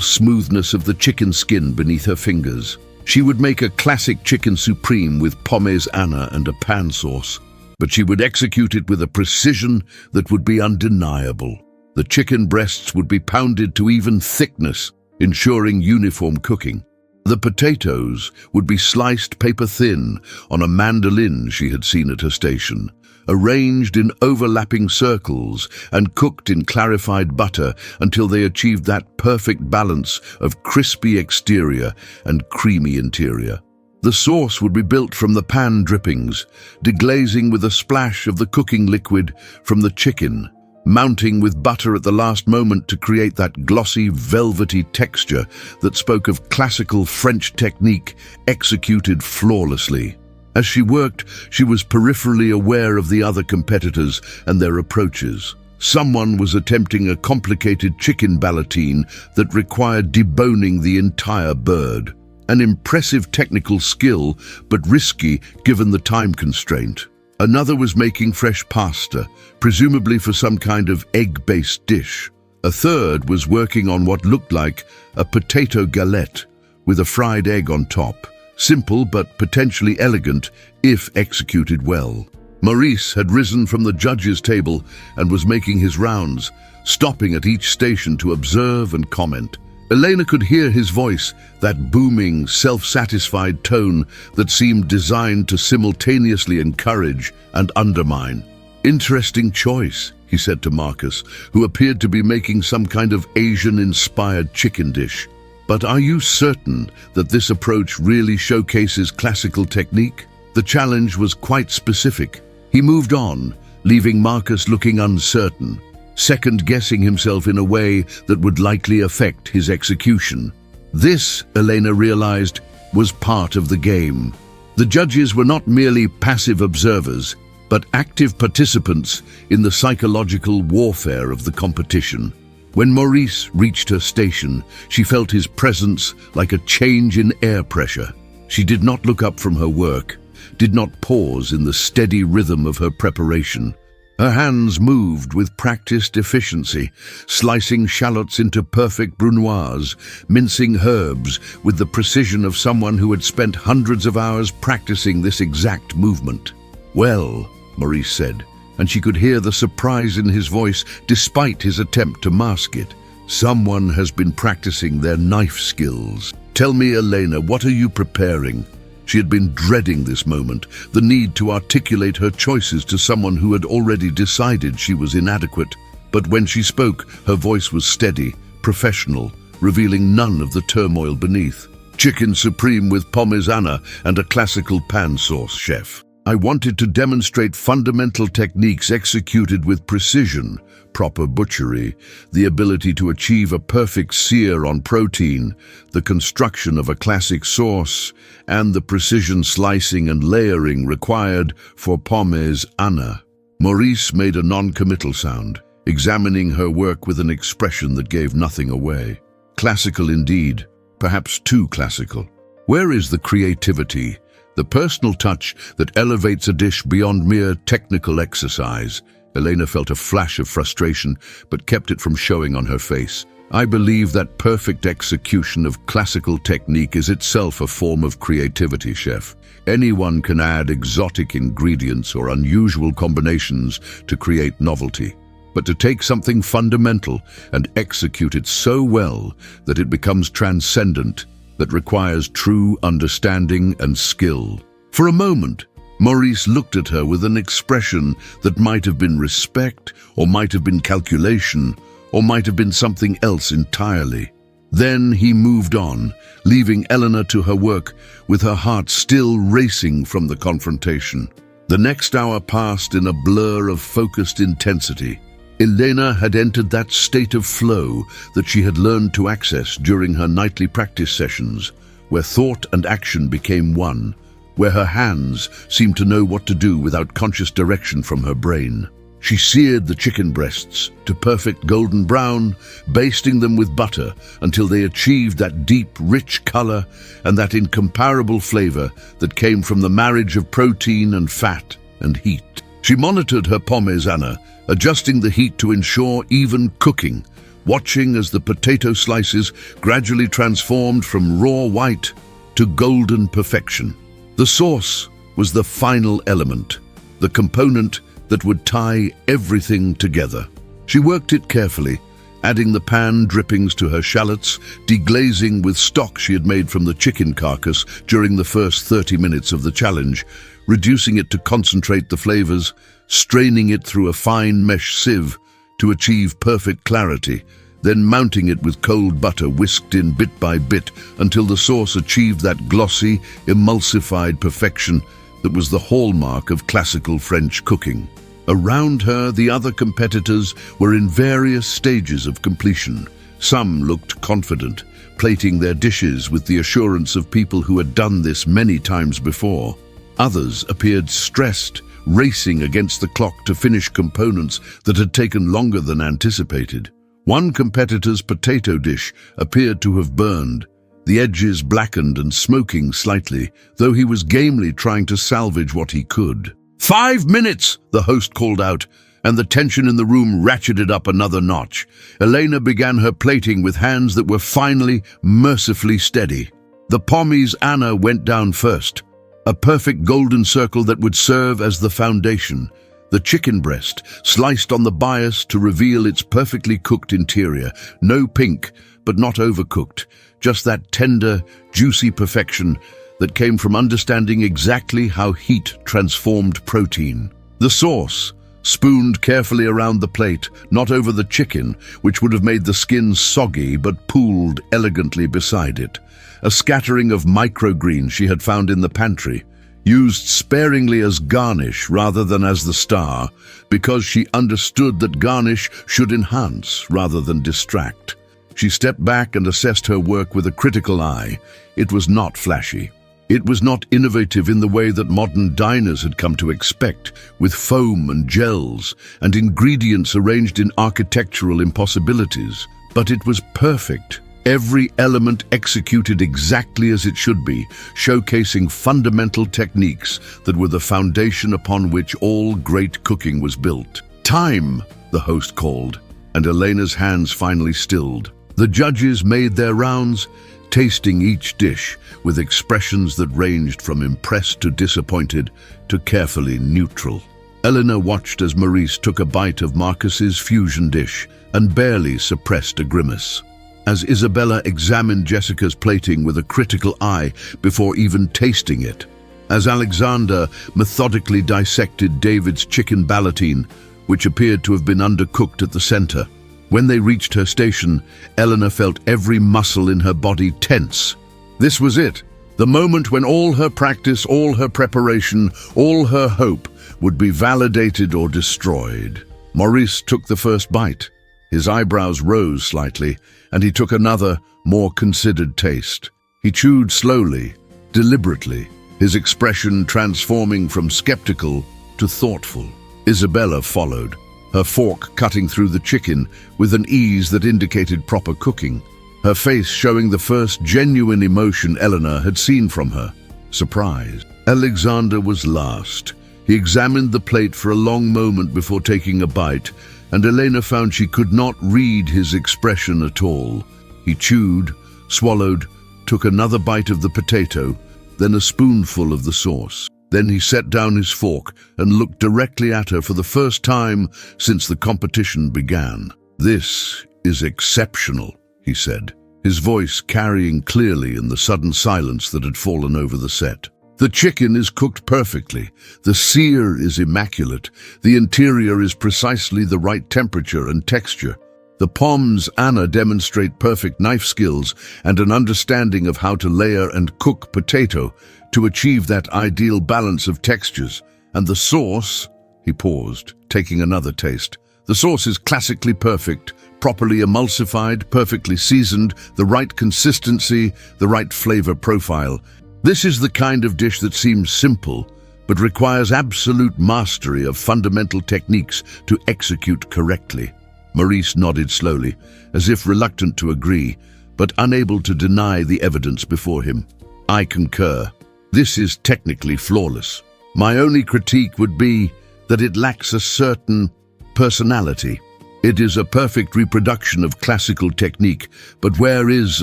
smoothness of the chicken skin beneath her fingers. She would make a classic chicken supreme with pomes Anna and a pan sauce, but she would execute it with a precision that would be undeniable. The chicken breasts would be pounded to even thickness, ensuring uniform cooking. The potatoes would be sliced paper-thin on a mandolin she had seen at her station, arranged in overlapping circles and cooked in clarified butter until they achieved that perfect balance of crispy exterior and creamy interior. The sauce would be built from the pan drippings, deglazing with a splash of the cooking liquid from the chicken, mounting with butter at the last moment to create that glossy, velvety texture that spoke of classical French technique executed flawlessly. As she worked, she was peripherally aware of the other competitors and their approaches. Someone was attempting a complicated chicken ballotine that required deboning the entire bird. An impressive technical skill, but risky given the time constraint. Another was making fresh pasta, presumably for some kind of egg-based dish. A third was working on what looked like a potato galette with a fried egg on top. Simple but potentially elegant if executed well. Maurice had risen from the judge's table and was making his rounds, stopping at each station to observe and comment. Elena could hear his voice, that booming, self-satisfied tone that seemed designed to simultaneously encourage and undermine. "Interesting choice," he said to Marcus, who appeared to be making some kind of Asian-inspired chicken dish. "But are you certain that this approach really showcases classical technique?" The challenge was quite specific. He moved on, leaving Marcus looking uncertain, second-guessing himself in a way that would likely affect his execution. This, Elena realized, was part of the game. The judges were not merely passive observers, but active participants in the psychological warfare of the competition. When Maurice reached her station, she felt his presence like a change in air pressure. She did not look up from her work, did not pause in the steady rhythm of her preparation. Her hands moved with practiced efficiency, slicing shallots into perfect brunoise, mincing herbs with the precision of someone who had spent hundreds of hours practicing this exact movement. "Well," Maurice said, and she could hear the surprise in his voice despite his attempt to mask it. "Someone has been practicing their knife skills. Tell me, Elena, what are you preparing?" She had been dreading this moment, the need to articulate her choices to someone who had already decided she was inadequate. But when she spoke, her voice was steady, professional, revealing none of the turmoil beneath. "Chicken supreme with parmesan and a classical pan sauce, chef. I wanted to demonstrate fundamental techniques executed with precision, proper butchery, the ability to achieve a perfect sear on protein, the construction of a classic sauce, and the precision slicing and layering required for parmesan." Maurice made a non-committal sound, examining her work with an expression that gave nothing away. Classical indeed, perhaps too classical. Where is the creativity, the personal touch that elevates a dish beyond mere technical exercise? Elena felt a flash of frustration, but kept it from showing on her face. "I believe that perfect execution of classical technique is itself a form of creativity, chef. Anyone can add exotic ingredients or unusual combinations to create novelty. But to take something fundamental and execute it so well that it becomes transcendent, that requires true understanding and skill." For a moment, Maurice looked at her with an expression that might have been respect, or might have been calculation, or might have been something else entirely. Then he moved on, leaving Elena to her work, with her heart still racing from the confrontation. The next hour passed in a blur of focused intensity. Elena had entered that state of flow that she had learned to access during her nightly practice sessions, where thought and action became one, where her hands seemed to know what to do without conscious direction from her brain. She seared the chicken breasts to perfect golden brown, basting them with butter until they achieved that deep, rich color and that incomparable flavor that came from the marriage of protein and fat and heat. She monitored her parmesan, adjusting the heat to ensure even cooking, watching as the potato slices gradually transformed from raw white to golden perfection. The sauce was the final element, the component that would tie everything together. She worked it carefully, adding the pan drippings to her shallots, deglazing with stock she had made from the chicken carcass during the first 30 minutes of the challenge, reducing it to concentrate the flavors, straining it through a fine mesh sieve to achieve perfect clarity, then mounting it with cold butter whisked in bit by bit until the sauce achieved that glossy, emulsified perfection that was the hallmark of classical French cooking. Around her, the other competitors were in various stages of completion. Some looked confident, plating their dishes with the assurance of people who had done this many times before. Others appeared stressed, racing against the clock to finish components that had taken longer than anticipated. One competitor's potato dish appeared to have burned, the edges blackened and smoking slightly, though he was gamely trying to salvage what he could. 5 minutes, the host called out, and the tension in the room ratcheted up another notch. Elena began her plating with hands that were finally mercifully steady. The parmesan went down first, a perfect golden circle that would serve as the foundation. The chicken breast, sliced on the bias to reveal its perfectly cooked interior. No pink, but not overcooked. Just that tender, juicy perfection that came from understanding exactly how heat transformed protein. The sauce, spooned carefully around the plate, not over the chicken, which would have made the skin soggy, but pooled elegantly beside it. A scattering of microgreens she had found in the pantry, used sparingly as garnish rather than as the star, because she understood that garnish should enhance rather than distract. She stepped back and assessed her work with a critical eye. It was not flashy. It was not innovative in the way that modern diners had come to expect, with foam and gels and ingredients arranged in architectural impossibilities. But it was perfect. Every element executed exactly as it should be, showcasing fundamental techniques that were the foundation upon which all great cooking was built. "Time," the host called, and Elena's hands finally stilled. The judges made their rounds, tasting each dish with expressions that ranged from impressed to disappointed to carefully neutral. Elena watched as Maurice took a bite of Marcus's fusion dish and barely suppressed a grimace. As Isabella examined Jessica's plating with a critical eye before even tasting it. As Alexander methodically dissected David's chicken ballotine, which appeared to have been undercooked at the center. When they reached her station, Eleanor felt every muscle in her body tense. This was it, the moment when all her practice, all her preparation, all her hope would be validated or destroyed. Maurice took the first bite. His eyebrows rose slightly, and he took another, more considered taste. He chewed slowly, deliberately, his expression transforming from skeptical to thoughtful. Isabella followed, her fork cutting through the chicken with an ease that indicated proper cooking, her face showing the first genuine emotion Eleanor had seen from her, surprise. Alexander was last. He examined the plate for a long moment before taking a bite, and Elena found she could not read his expression at all. He chewed, swallowed, took another bite of the potato, then a spoonful of the sauce. Then he set down his fork and looked directly at her for the first time since the competition began. "This is exceptional," he said, his voice carrying clearly in the sudden silence that had fallen over the set. "The chicken is cooked perfectly, the sear is immaculate, the interior is precisely the right temperature and texture. The pommes Anna demonstrate perfect knife skills and an understanding of how to layer and cook potato to achieve that ideal balance of textures. And the sauce," he paused, taking another taste. "The sauce is classically perfect, properly emulsified, perfectly seasoned, the right consistency, the right flavor profile. This is the kind of dish that seems simple, but requires absolute mastery of fundamental techniques to execute correctly." Maurice nodded slowly, as if reluctant to agree, but unable to deny the evidence before him. "I concur. This is technically flawless. My only critique would be that it lacks a certain personality. It is a perfect reproduction of classical technique, but where is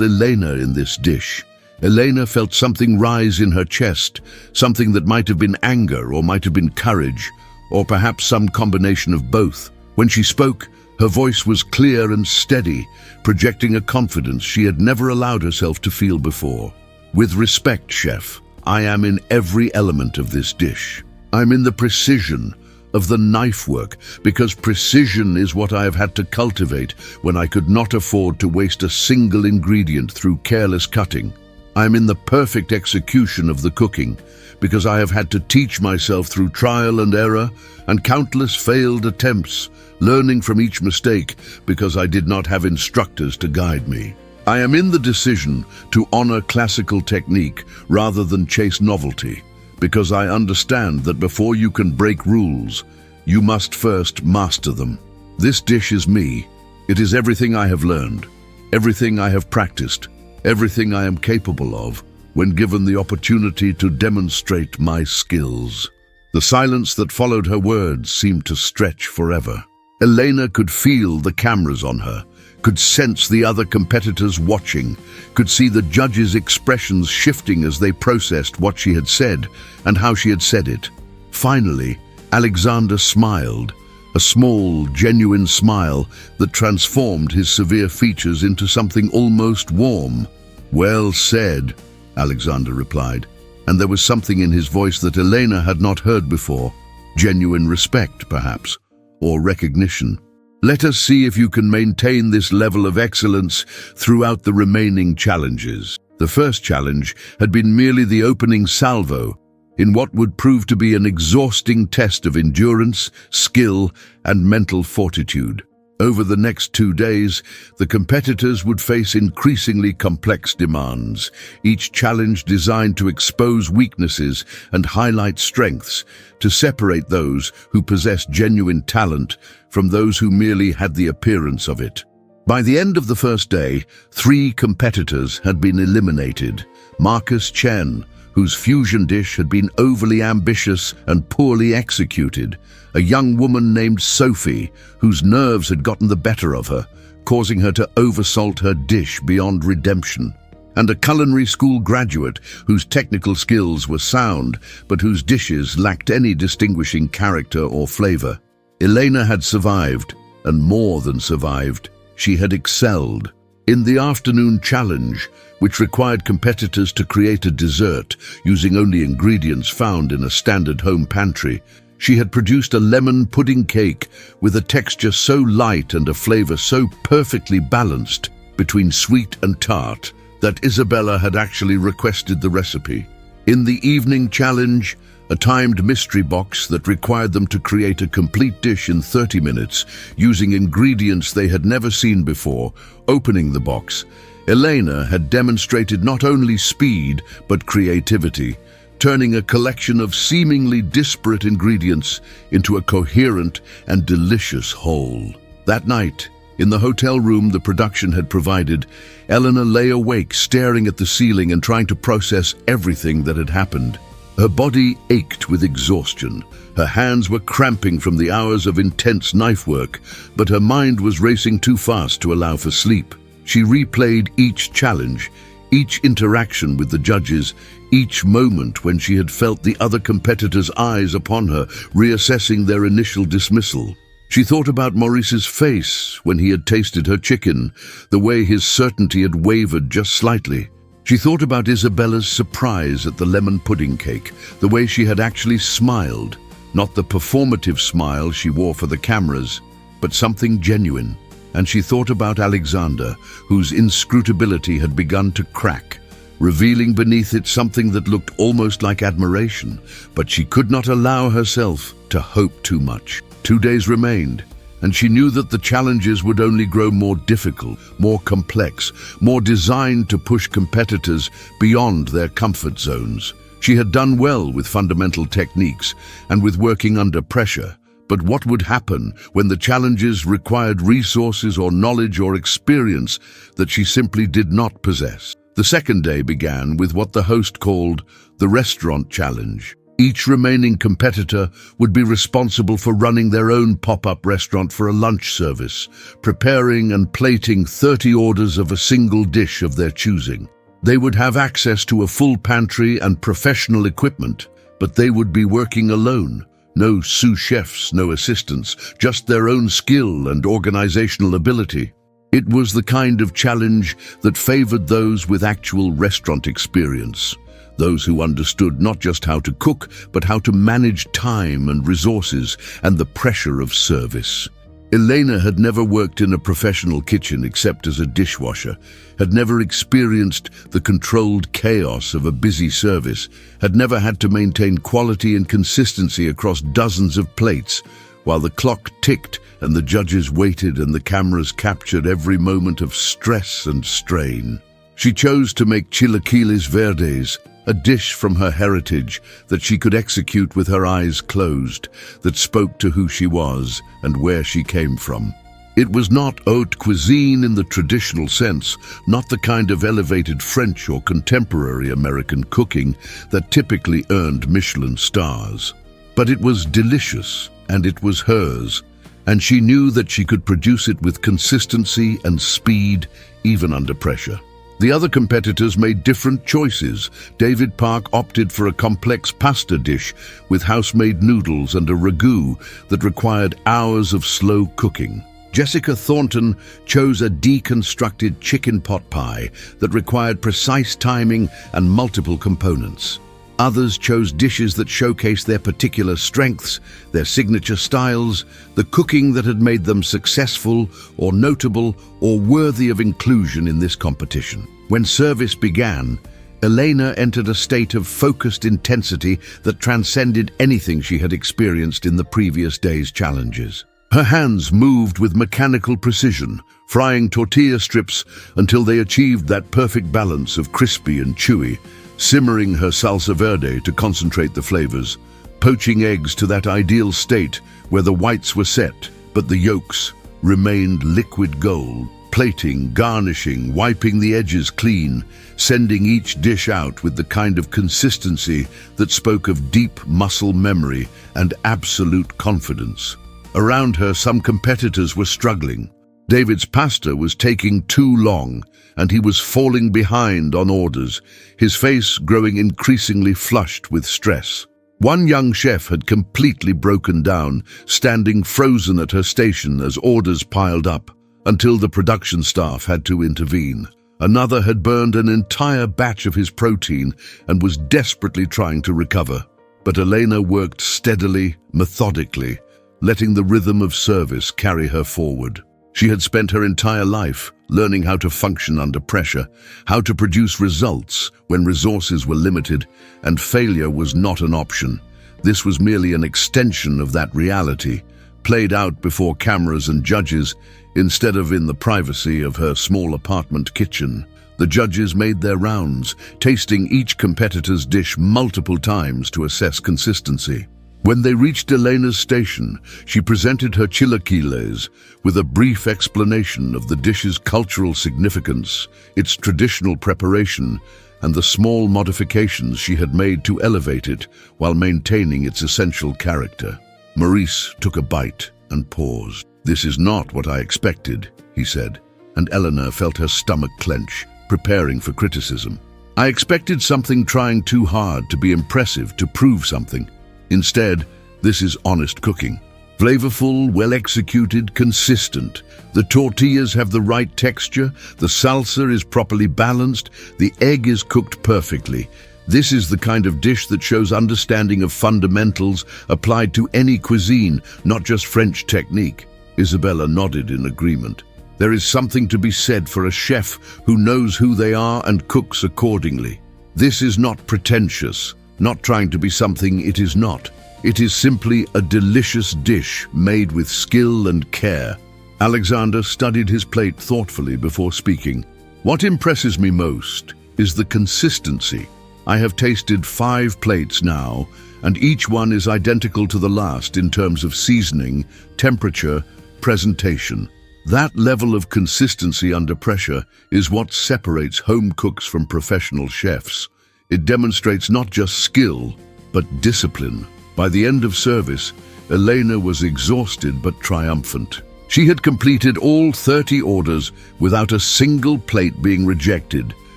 Elena in this dish?" Elena felt something rise in her chest, something that might have been anger or might have been courage, or perhaps some combination of both. When she spoke, her voice was clear and steady, projecting a confidence she had never allowed herself to feel before. "With respect, chef, I am in every element of this dish. I'm in the precision of the knife work, because precision is what I have had to cultivate when I could not afford to waste a single ingredient through careless cutting. I'm in the perfect execution of the cooking, because I have had to teach myself through trial and error and countless failed attempts, learning from each mistake because I did not have instructors to guide me. I am in the decision to honor classical technique rather than chase novelty, because I understand that before you can break rules, you must first master them. This dish is me. It is everything I have learned, everything I have practiced, everything I am capable of when given the opportunity to demonstrate my skills." The silence that followed her words seemed to stretch forever. Elena could feel the cameras on her, could sense the other competitors watching, could see the judges' expressions shifting as they processed what she had said and how she had said it. Finally, Alexander smiled, a small, genuine smile that transformed his severe features into something almost warm. "Well said," Alexander replied, and there was something in his voice that Elena had not heard before. Genuine respect, perhaps, or recognition. "Let us see if you can maintain this level of excellence throughout the remaining challenges." The first challenge had been merely the opening salvo, in what would prove to be an exhausting test of endurance, skill, and mental fortitude. Over the next 2 days, the competitors would face increasingly complex demands, each challenge designed to expose weaknesses and highlight strengths, to separate those who possessed genuine talent from those who merely had the appearance of it. By the end of the first day, 3 competitors had been eliminated. Marcus Chen, whose fusion dish had been overly ambitious and poorly executed, a young woman named Sophie, whose nerves had gotten the better of her, causing her to oversalt her dish beyond redemption, and a culinary school graduate whose technical skills were sound, but whose dishes lacked any distinguishing character or flavor. Elena had survived, and more than survived, she had excelled. In the afternoon challenge, which required competitors to create a dessert using only ingredients found in a standard home pantry, she had produced a lemon pudding cake with a texture so light and a flavor so perfectly balanced between sweet and tart that Isabella had actually requested the recipe. In the evening challenge, a timed mystery box that required them to create a complete dish in 30 minutes using ingredients they had never seen before. Opening the box, Elena had demonstrated not only speed but creativity, turning a collection of seemingly disparate ingredients into a coherent and delicious whole. That night, in the hotel room the production had provided, Elena lay awake, staring at the ceiling and trying to process everything that had happened. Her body ached with exhaustion. Her hands were cramping from the hours of intense knife work, but her mind was racing too fast to allow for sleep. She replayed each challenge, each interaction with the judges, each moment when she had felt the other competitors' eyes upon her, reassessing their initial dismissal. She thought about Maurice's face when he had tasted her chicken, the way his certainty had wavered just slightly. She thought about Isabella's surprise at the lemon pudding cake, the way she had actually smiled, not the performative smile she wore for the cameras, but something genuine. And she thought about Alexander, whose inscrutability had begun to crack, revealing beneath it something that looked almost like admiration, but she could not allow herself to hope too much. 2 days remained, and she knew that the challenges would only grow more difficult, more complex, more designed to push competitors beyond their comfort zones. She had done well with fundamental techniques and with working under pressure, but what would happen when the challenges required resources or knowledge or experience that she simply did not possess? The second day began with what the host called the restaurant challenge. Each remaining competitor would be responsible for running their own pop-up restaurant for a lunch service, preparing and plating 30 orders of a single dish of their choosing. They would have access to a full pantry and professional equipment, but they would be working alone. No sous chefs, no assistants, just their own skill and organizational ability. It was the kind of challenge that favored those with actual restaurant experience. Those who understood not just how to cook, but how to manage time and resources and the pressure of service. Elena had never worked in a professional kitchen except as a dishwasher, had never experienced the controlled chaos of a busy service, had never had to maintain quality and consistency across dozens of plates, while the clock ticked and the judges waited and the cameras captured every moment of stress and strain. She chose to make chilaquiles verdes, a dish from her heritage that she could execute with her eyes closed, that spoke to who she was and where she came from. It was not haute cuisine in the traditional sense, not the kind of elevated French or contemporary American cooking that typically earned Michelin stars. But it was delicious, and it was hers, and she knew that she could produce it with consistency and speed, even under pressure. The other competitors made different choices. David Park opted for a complex pasta dish with house-made noodles and a ragu that required hours of slow cooking. Jessica Thornton chose a deconstructed chicken pot pie that required precise timing and multiple components. Others chose dishes that showcased their particular strengths, their signature styles, the cooking that had made them successful or notable or worthy of inclusion in this competition. When service began, Elena entered a state of focused intensity that transcended anything she had experienced in the previous day's challenges. Her hands moved with mechanical precision, frying tortilla strips until they achieved that perfect balance of crispy and chewy, simmering her salsa verde to concentrate the flavors, poaching eggs to that ideal state where the whites were set, but the yolks remained liquid gold, plating, garnishing, wiping the edges clean, sending each dish out with the kind of consistency that spoke of deep muscle memory and absolute confidence. Around her, some competitors were struggling. David's pasta was taking too long, and he was falling behind on orders, his face growing increasingly flushed with stress. One young chef had completely broken down, standing frozen at her station as orders piled up, until the production staff had to intervene. Another had burned an entire batch of his protein and was desperately trying to recover. But Elena worked steadily, methodically, letting the rhythm of service carry her forward. She had spent her entire life learning how to function under pressure, how to produce results when resources were limited, and failure was not an option. This was merely an extension of that reality, played out before cameras and judges, instead of in the privacy of her small apartment kitchen. The judges made their rounds, tasting each competitor's dish multiple times to assess consistency. When they reached Elena's station, she presented her chilaquiles with a brief explanation of the dish's cultural significance, its traditional preparation, and the small modifications she had made to elevate it while maintaining its essential character. Maurice took a bite and paused. "This is not what I expected," he said, and Eleanor felt her stomach clench, preparing for criticism. "I expected something trying too hard to be impressive, to prove something. Instead, this is honest cooking. Flavorful, well-executed, consistent. The tortillas have the right texture, the salsa is properly balanced, the egg is cooked perfectly. This is the kind of dish that shows understanding of fundamentals applied to any cuisine, not just French technique." Isabella nodded in agreement. There is something to be said for a chef who knows who they are and cooks accordingly. This is not pretentious, not trying to be something it is not. It is simply a delicious dish made with skill and care. Alexander studied his plate thoughtfully before speaking. "What impresses me most is the consistency. I have tasted 5 plates now, and each one is identical to the last in terms of seasoning, temperature, presentation. That level of consistency under pressure is what separates home cooks from professional chefs. It demonstrates not just skill, but discipline." By the end of service, Elena was exhausted but triumphant. She had completed all 30 orders without a single plate being rejected,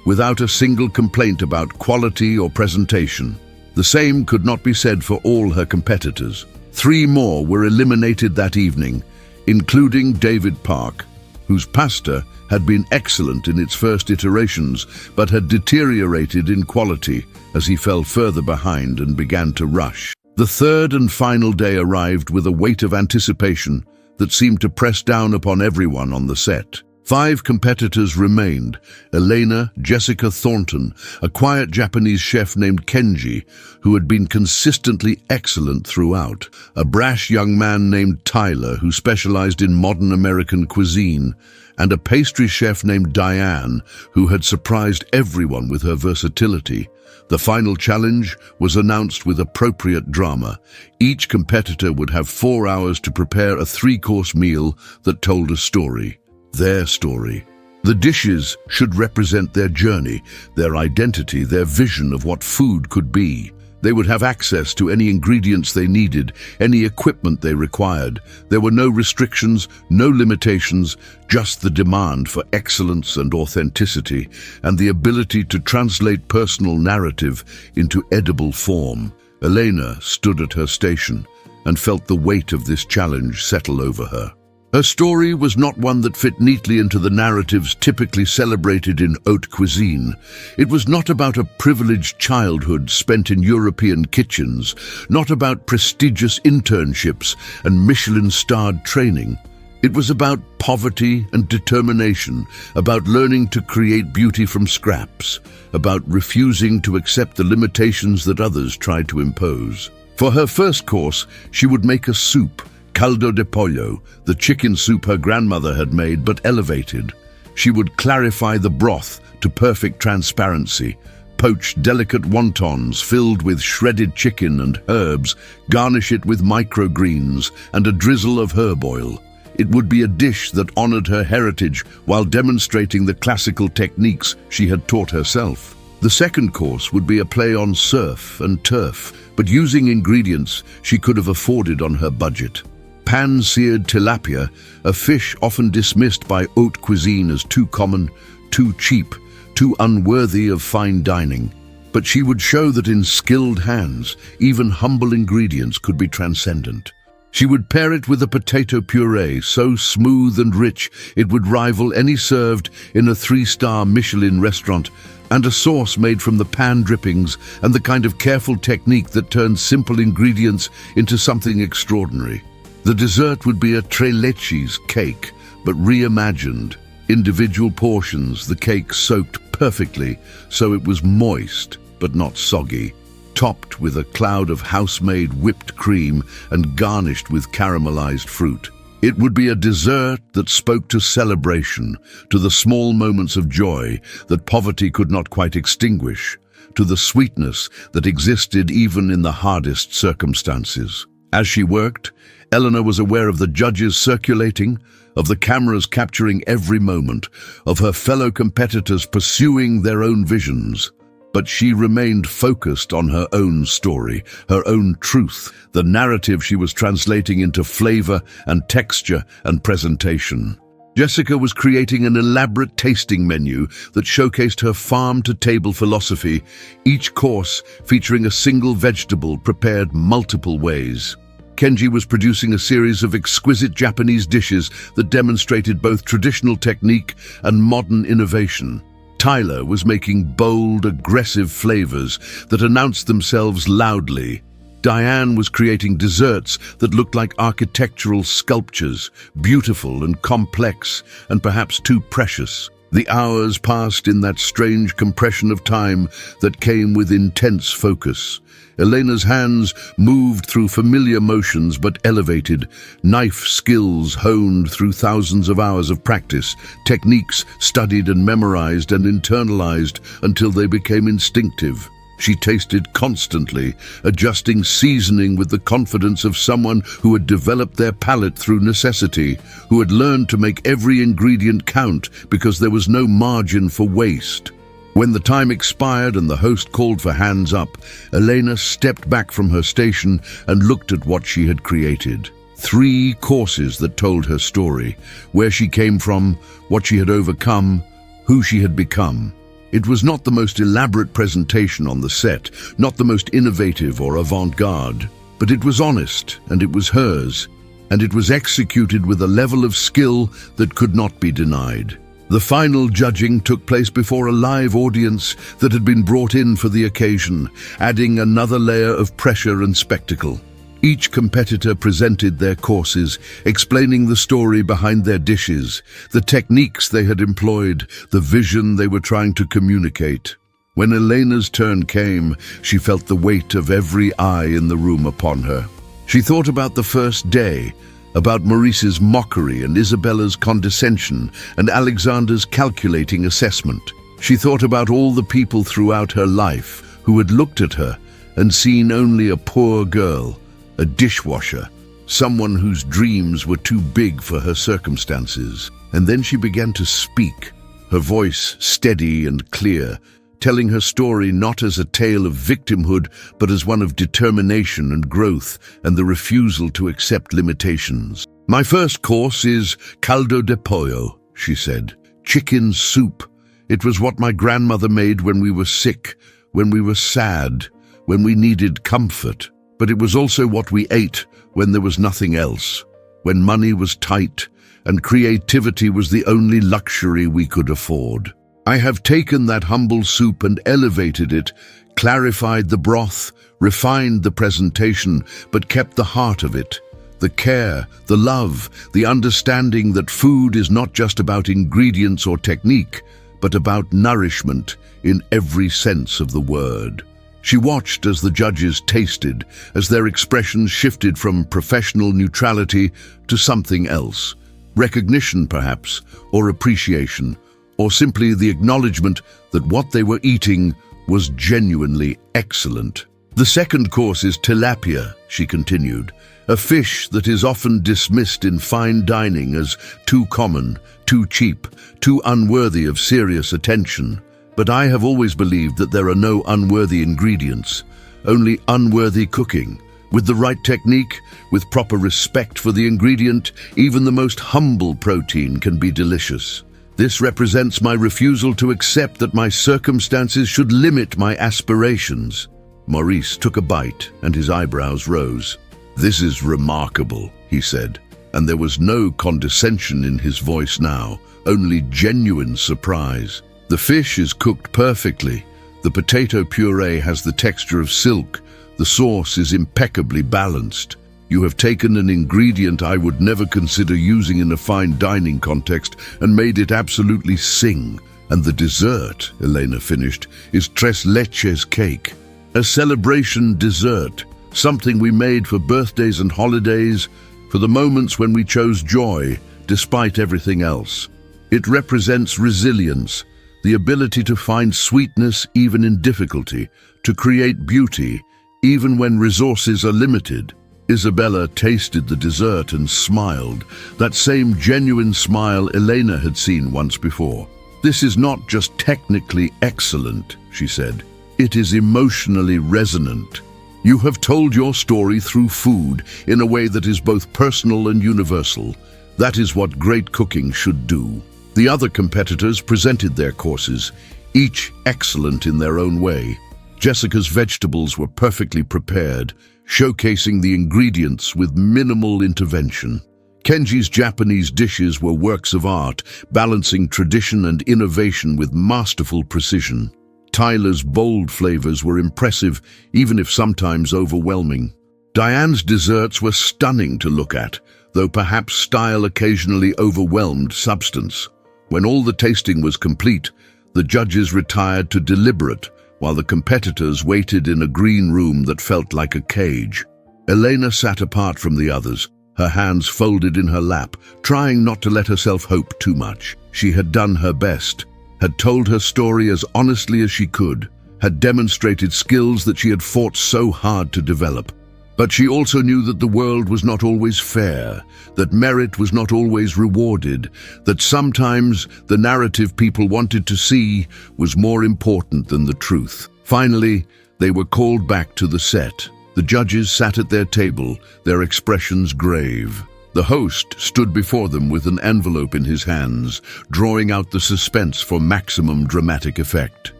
without a single complaint about quality or presentation. The same could not be said for all her competitors. 3 more were eliminated that evening, including David Park, whose pasta had been excellent in its first iterations, but had deteriorated in quality as he fell further behind and began to rush. The third and final day arrived with a weight of anticipation that seemed to press down upon everyone on the set. 5 competitors remained: Elena, Jessica Thornton, a quiet Japanese chef named Kenji, who had been consistently excellent throughout, a brash young man named Tyler, who specialized in modern American cuisine, and a pastry chef named Diane, who had surprised everyone with her versatility. The final challenge was announced with appropriate drama. Each competitor would have 4 hours to prepare a 3-course meal that told a story. Their story. The dishes should represent their journey, their identity, their vision of what food could be. They would have access to any ingredients they needed, any equipment they required. There were no restrictions, no limitations, just the demand for excellence and authenticity, and the ability to translate personal narrative into edible form. Elena stood at her station and felt the weight of this challenge settle over her. Her story was not one that fit neatly into the narratives typically celebrated in haute cuisine. It was not about a privileged childhood spent in European kitchens, not about prestigious internships and Michelin-starred training. It was about poverty and determination, about learning to create beauty from scraps, about refusing to accept the limitations that others tried to impose. For her first course, she would make a soup, caldo de pollo, the chicken soup her grandmother had made but elevated. She would clarify the broth to perfect transparency, poach delicate wontons filled with shredded chicken and herbs, garnish it with microgreens and a drizzle of herb oil. It would be a dish that honored her heritage while demonstrating the classical techniques she had taught herself. The second course would be a play on surf and turf, but using ingredients she could have afforded on her budget. Pan-seared tilapia, a fish often dismissed by haute cuisine as too common, too cheap, too unworthy of fine dining. But she would show that in skilled hands, even humble ingredients could be transcendent. She would pair it with a potato puree so smooth and rich it would rival any served in a 3-star Michelin restaurant, and a sauce made from the pan drippings and the kind of careful technique that turns simple ingredients into something extraordinary. The dessert would be a tres leches cake, but reimagined. Individual portions, the cake soaked perfectly so it was moist but not soggy, topped with a cloud of house-made whipped cream and garnished with caramelized fruit. It would be a dessert that spoke to celebration, to the small moments of joy that poverty could not quite extinguish, to the sweetness that existed even in the hardest circumstances. As she worked, Eleanor was aware of the judges circulating, of the cameras capturing every moment, of her fellow competitors pursuing their own visions. But she remained focused on her own story, her own truth, the narrative she was translating into flavor and texture and presentation. Jessica was creating an elaborate tasting menu that showcased her farm-to-table philosophy, each course featuring a single vegetable prepared multiple ways. Kenji was producing a series of exquisite Japanese dishes that demonstrated both traditional technique and modern innovation. Tyler was making bold, aggressive flavors that announced themselves loudly. Diane was creating desserts that looked like architectural sculptures, beautiful and complex, and perhaps too precious. The hours passed in that strange compression of time that came with intense focus. Elena's hands moved through familiar motions but elevated, knife skills honed through thousands of hours of practice, techniques studied and memorized and internalized until they became instinctive. She tasted constantly, adjusting seasoning with the confidence of someone who had developed their palate through necessity, who had learned to make every ingredient count because there was no margin for waste. When the time expired and the host called for hands up, Elena stepped back from her station and looked at what she had created. 3 courses that told her story, where she came from, what she had overcome, who she had become. It was not the most elaborate presentation on the set, not the most innovative or avant-garde, but it was honest, and it was hers, and it was executed with a level of skill that could not be denied. The final judging took place before a live audience that had been brought in for the occasion, adding another layer of pressure and spectacle. Each competitor presented their courses, explaining the story behind their dishes, the techniques they had employed, the vision they were trying to communicate. When Elena's turn came, she felt the weight of every eye in the room upon her. She thought about the first day, about Maurice's mockery and Isabella's condescension and Alexander's calculating assessment. She thought about all the people throughout her life who had looked at her and seen only a poor girl, a dishwasher, someone whose dreams were too big for her circumstances. And then she began to speak, her voice steady and clear, telling her story not as a tale of victimhood, but as one of determination and growth and the refusal to accept limitations. "My first course is caldo de pollo," she said. "Chicken soup. It was what my grandmother made when we were sick, when we were sad, when we needed comfort. But it was also what we ate when there was nothing else, when money was tight and creativity was the only luxury we could afford. I have taken that humble soup and elevated it, clarified the broth, refined the presentation, but kept the heart of it. The care, the love, the understanding that food is not just about ingredients or technique, but about nourishment in every sense of the word." She watched as the judges tasted, as their expressions shifted from professional neutrality to something else. Recognition, perhaps, or appreciation, or simply the acknowledgement that what they were eating was genuinely excellent. "The second course is tilapia," she continued, "a fish that is often dismissed in fine dining as too common, too cheap, too unworthy of serious attention. But I have always believed that there are no unworthy ingredients, only unworthy cooking. With the right technique, with proper respect for the ingredient, even the most humble protein can be delicious. This represents my refusal to accept that my circumstances should limit my aspirations." Maurice took a bite and his eyebrows rose. "This is remarkable," he said, and there was no condescension in his voice now, only genuine surprise. "The fish is cooked perfectly. The potato puree has the texture of silk. The sauce is impeccably balanced. You have taken an ingredient I would never consider using in a fine dining context and made it absolutely sing. And the dessert," Elena finished, "is tres leches cake. A celebration dessert, something we made for birthdays and holidays, for the moments when we chose joy, despite everything else. It represents resilience, the ability to find sweetness even in difficulty, to create beauty, even when resources are limited." Isabella tasted the dessert and smiled, that same genuine smile Elena had seen once before. "This is not just technically excellent," she said. "It is emotionally resonant. You have told your story through food in a way that is both personal and universal. That is what great cooking should do." The other competitors presented their courses, each excellent in their own way. Jessica's vegetables were perfectly prepared, showcasing the ingredients with minimal intervention. Kenji's Japanese dishes were works of art, balancing tradition and innovation with masterful precision. Tyler's bold flavors were impressive, even if sometimes overwhelming. Diane's desserts were stunning to look at, though perhaps style occasionally overwhelmed substance. When all the tasting was complete, the judges retired to deliberate, while the competitors waited in a green room that felt like a cage. Elena sat apart from the others, her hands folded in her lap, trying not to let herself hope too much. She had done her best, had told her story as honestly as she could, had demonstrated skills that she had fought so hard to develop. But she also knew that the world was not always fair, that merit was not always rewarded, that sometimes the narrative people wanted to see was more important than the truth. Finally, they were called back to the set. The judges sat at their table, their expressions grave. The host stood before them with an envelope in his hands, drawing out the suspense for maximum dramatic effect.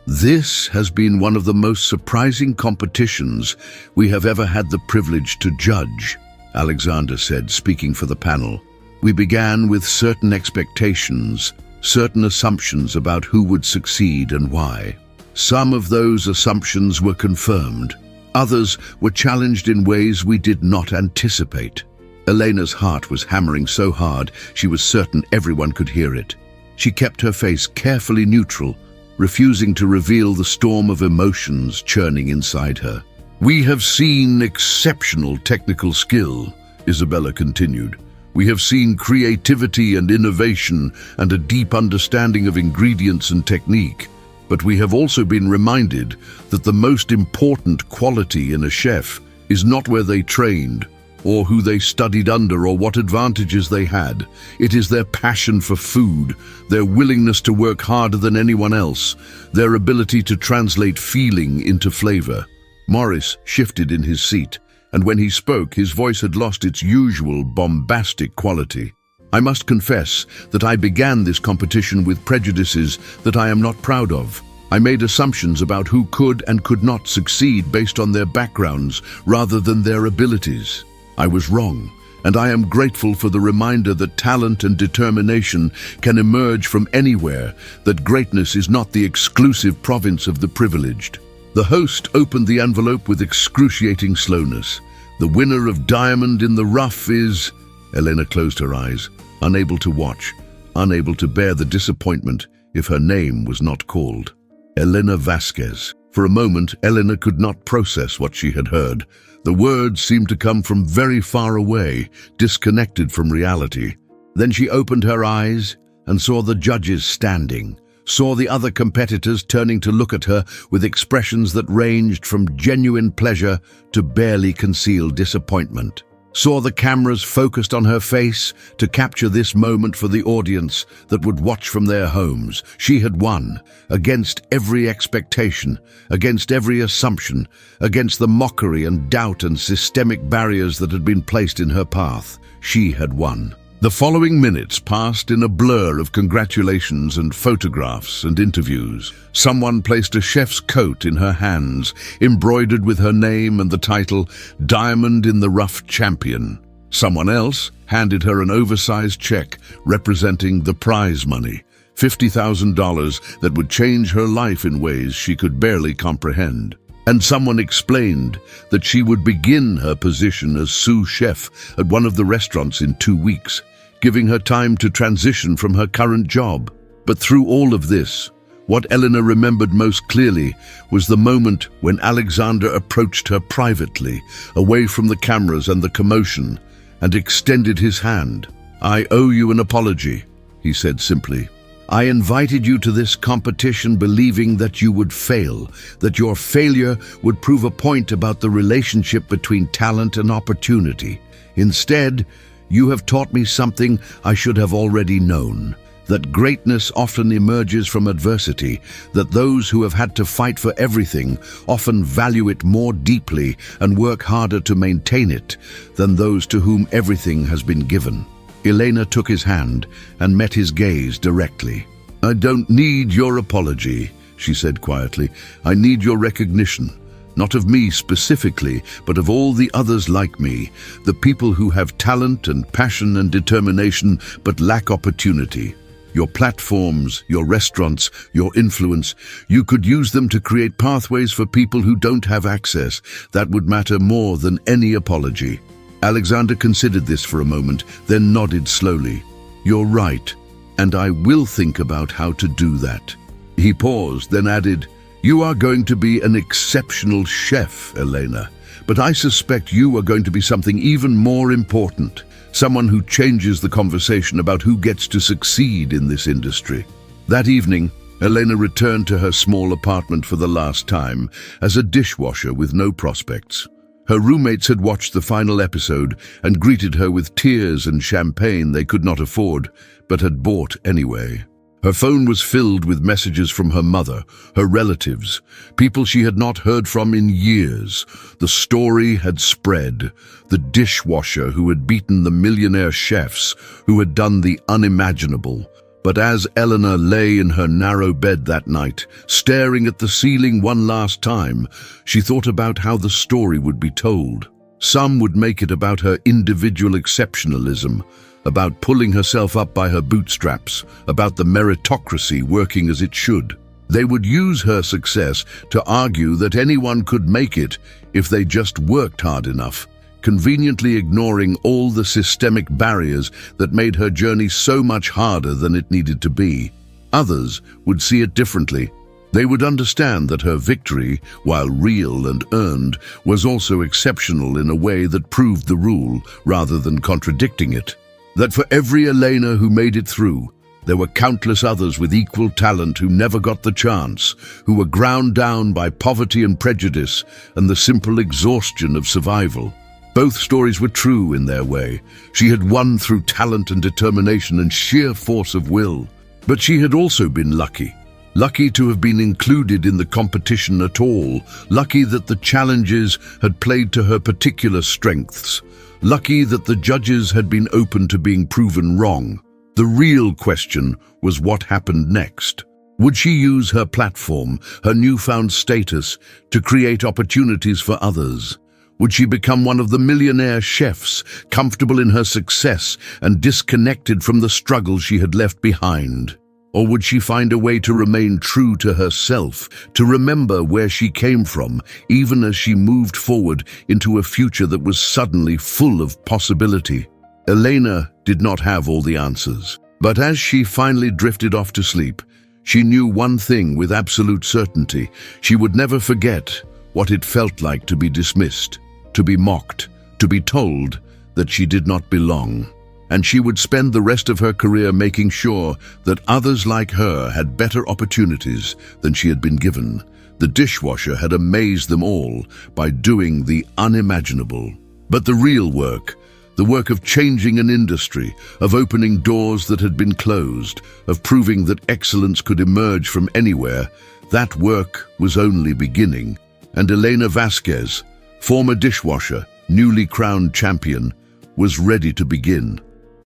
"This has been one of the most surprising competitions we have ever had the privilege to judge," Alexander said, speaking for the panel. "We began with certain expectations, certain assumptions about who would succeed and why. Some of those assumptions were confirmed. Others were challenged in ways we did not anticipate." Elena's heart was hammering so hard she was certain everyone could hear it. She kept her face carefully neutral, refusing to reveal the storm of emotions churning inside her. "We have seen exceptional technical skill," Isabella continued. "We have seen creativity and innovation and a deep understanding of ingredients and technique. But we have also been reminded that the most important quality in a chef is not where they trained or who they studied under, or what advantages they had. It is their passion for food, their willingness to work harder than anyone else, their ability to translate feeling into flavor. Morris shifted in his seat, and when he spoke, his voice had lost its usual bombastic quality. I must confess that I began this competition with prejudices that I am not proud of. I made assumptions about who could and could not succeed based on their backgrounds rather than their abilities. I was wrong, and I am grateful for the reminder that talent and determination can emerge from anywhere, that greatness is not the exclusive province of the privileged. The host opened the envelope with excruciating slowness. The winner of Diamond in the Rough is... Elena closed her eyes, unable to watch, unable to bear the disappointment if her name was not called. Elena Vasquez. For a moment, Elena could not process what she had heard. The words seemed to come from very far away, disconnected from reality. Then she opened her eyes and saw the judges standing, saw the other competitors turning to look at her with expressions that ranged from genuine pleasure to barely concealed disappointment. Saw the cameras focused on her face to capture this moment for the audience that would watch from their homes. She had won, against every expectation, against every assumption, against the mockery and doubt and systemic barriers that had been placed in her path. She had won. The following minutes passed in a blur of congratulations and photographs and interviews. Someone placed a chef's coat in her hands, embroidered with her name and the title, Diamond in the Rough Champion. Someone else handed her an oversized check representing the prize money, $50,000 that would change her life in ways she could barely comprehend. And someone explained that she would begin her position as sous chef at one of the restaurants in 2 weeks, giving her time to transition from her current job. But through all of this, what Elena remembered most clearly was the moment when Alexander approached her privately, away from the cameras and the commotion, and extended his hand. "I owe you an apology," he said simply. "I invited you to this competition believing that you would fail, that your failure would prove a point about the relationship between talent and opportunity. Instead, you have taught me something I should have already known, that greatness often emerges from adversity, that those who have had to fight for everything often value it more deeply and work harder to maintain it than those to whom everything has been given." Elena took his hand and met his gaze directly. "I don't need your apology," she said quietly. "I need your recognition. Not of me specifically, but of all the others like me, the people who have talent and passion and determination but lack opportunity. Your platforms, your restaurants, your influence, you could use them to create pathways for people who don't have access. That would matter more than any apology." Alexander considered this for a moment, then nodded slowly. "You're right, and I will think about how to do that." He paused, then added, "You are going to be an exceptional chef, Elena, but I suspect you are going to be something even more important, someone who changes the conversation about who gets to succeed in this industry." That evening, Elena returned to her small apartment for the last time as a dishwasher with no prospects. Her roommates had watched the final episode and greeted her with tears and champagne they could not afford, but had bought anyway. Her phone was filled with messages from her mother, her relatives, people she had not heard from in years. The story had spread. The dishwasher who had beaten the millionaire chefs, who had done the unimaginable. But as Eleanor lay in her narrow bed that night, staring at the ceiling one last time, she thought about how the story would be told. Some would make it about her individual exceptionalism, about pulling herself up by her bootstraps, about the meritocracy working as it should. They would use her success to argue that anyone could make it if they just worked hard enough, conveniently ignoring all the systemic barriers that made her journey so much harder than it needed to be. Others would see it differently. They would understand that her victory, while real and earned, was also exceptional in a way that proved the rule rather than contradicting it. That for every Elena who made it through, there were countless others with equal talent who never got the chance, who were ground down by poverty and prejudice and the simple exhaustion of survival. Both stories were true in their way. She had won through talent and determination and sheer force of will. But she had also been lucky. Lucky to have been included in the competition at all. Lucky that the challenges had played to her particular strengths. Lucky that the judges had been open to being proven wrong. The real question was what happened next. Would she use her platform, her newfound status, to create opportunities for others? Would she become one of the millionaire chefs, comfortable in her success and disconnected from the struggles she had left behind? Or would she find a way to remain true to herself, to remember where she came from, even as she moved forward into a future that was suddenly full of possibility? Elena did not have all the answers, but as she finally drifted off to sleep, she knew one thing with absolute certainty. She would never forget what it felt like to be dismissed, to be mocked, to be told that she did not belong. And she would spend the rest of her career making sure that others like her had better opportunities than she had been given. The dishwasher had amazed them all by doing the unimaginable. But the real work, the work of changing an industry, of opening doors that had been closed, of proving that excellence could emerge from anywhere, that work was only beginning. And Elena Vasquez, former dishwasher, newly crowned champion, was ready to begin.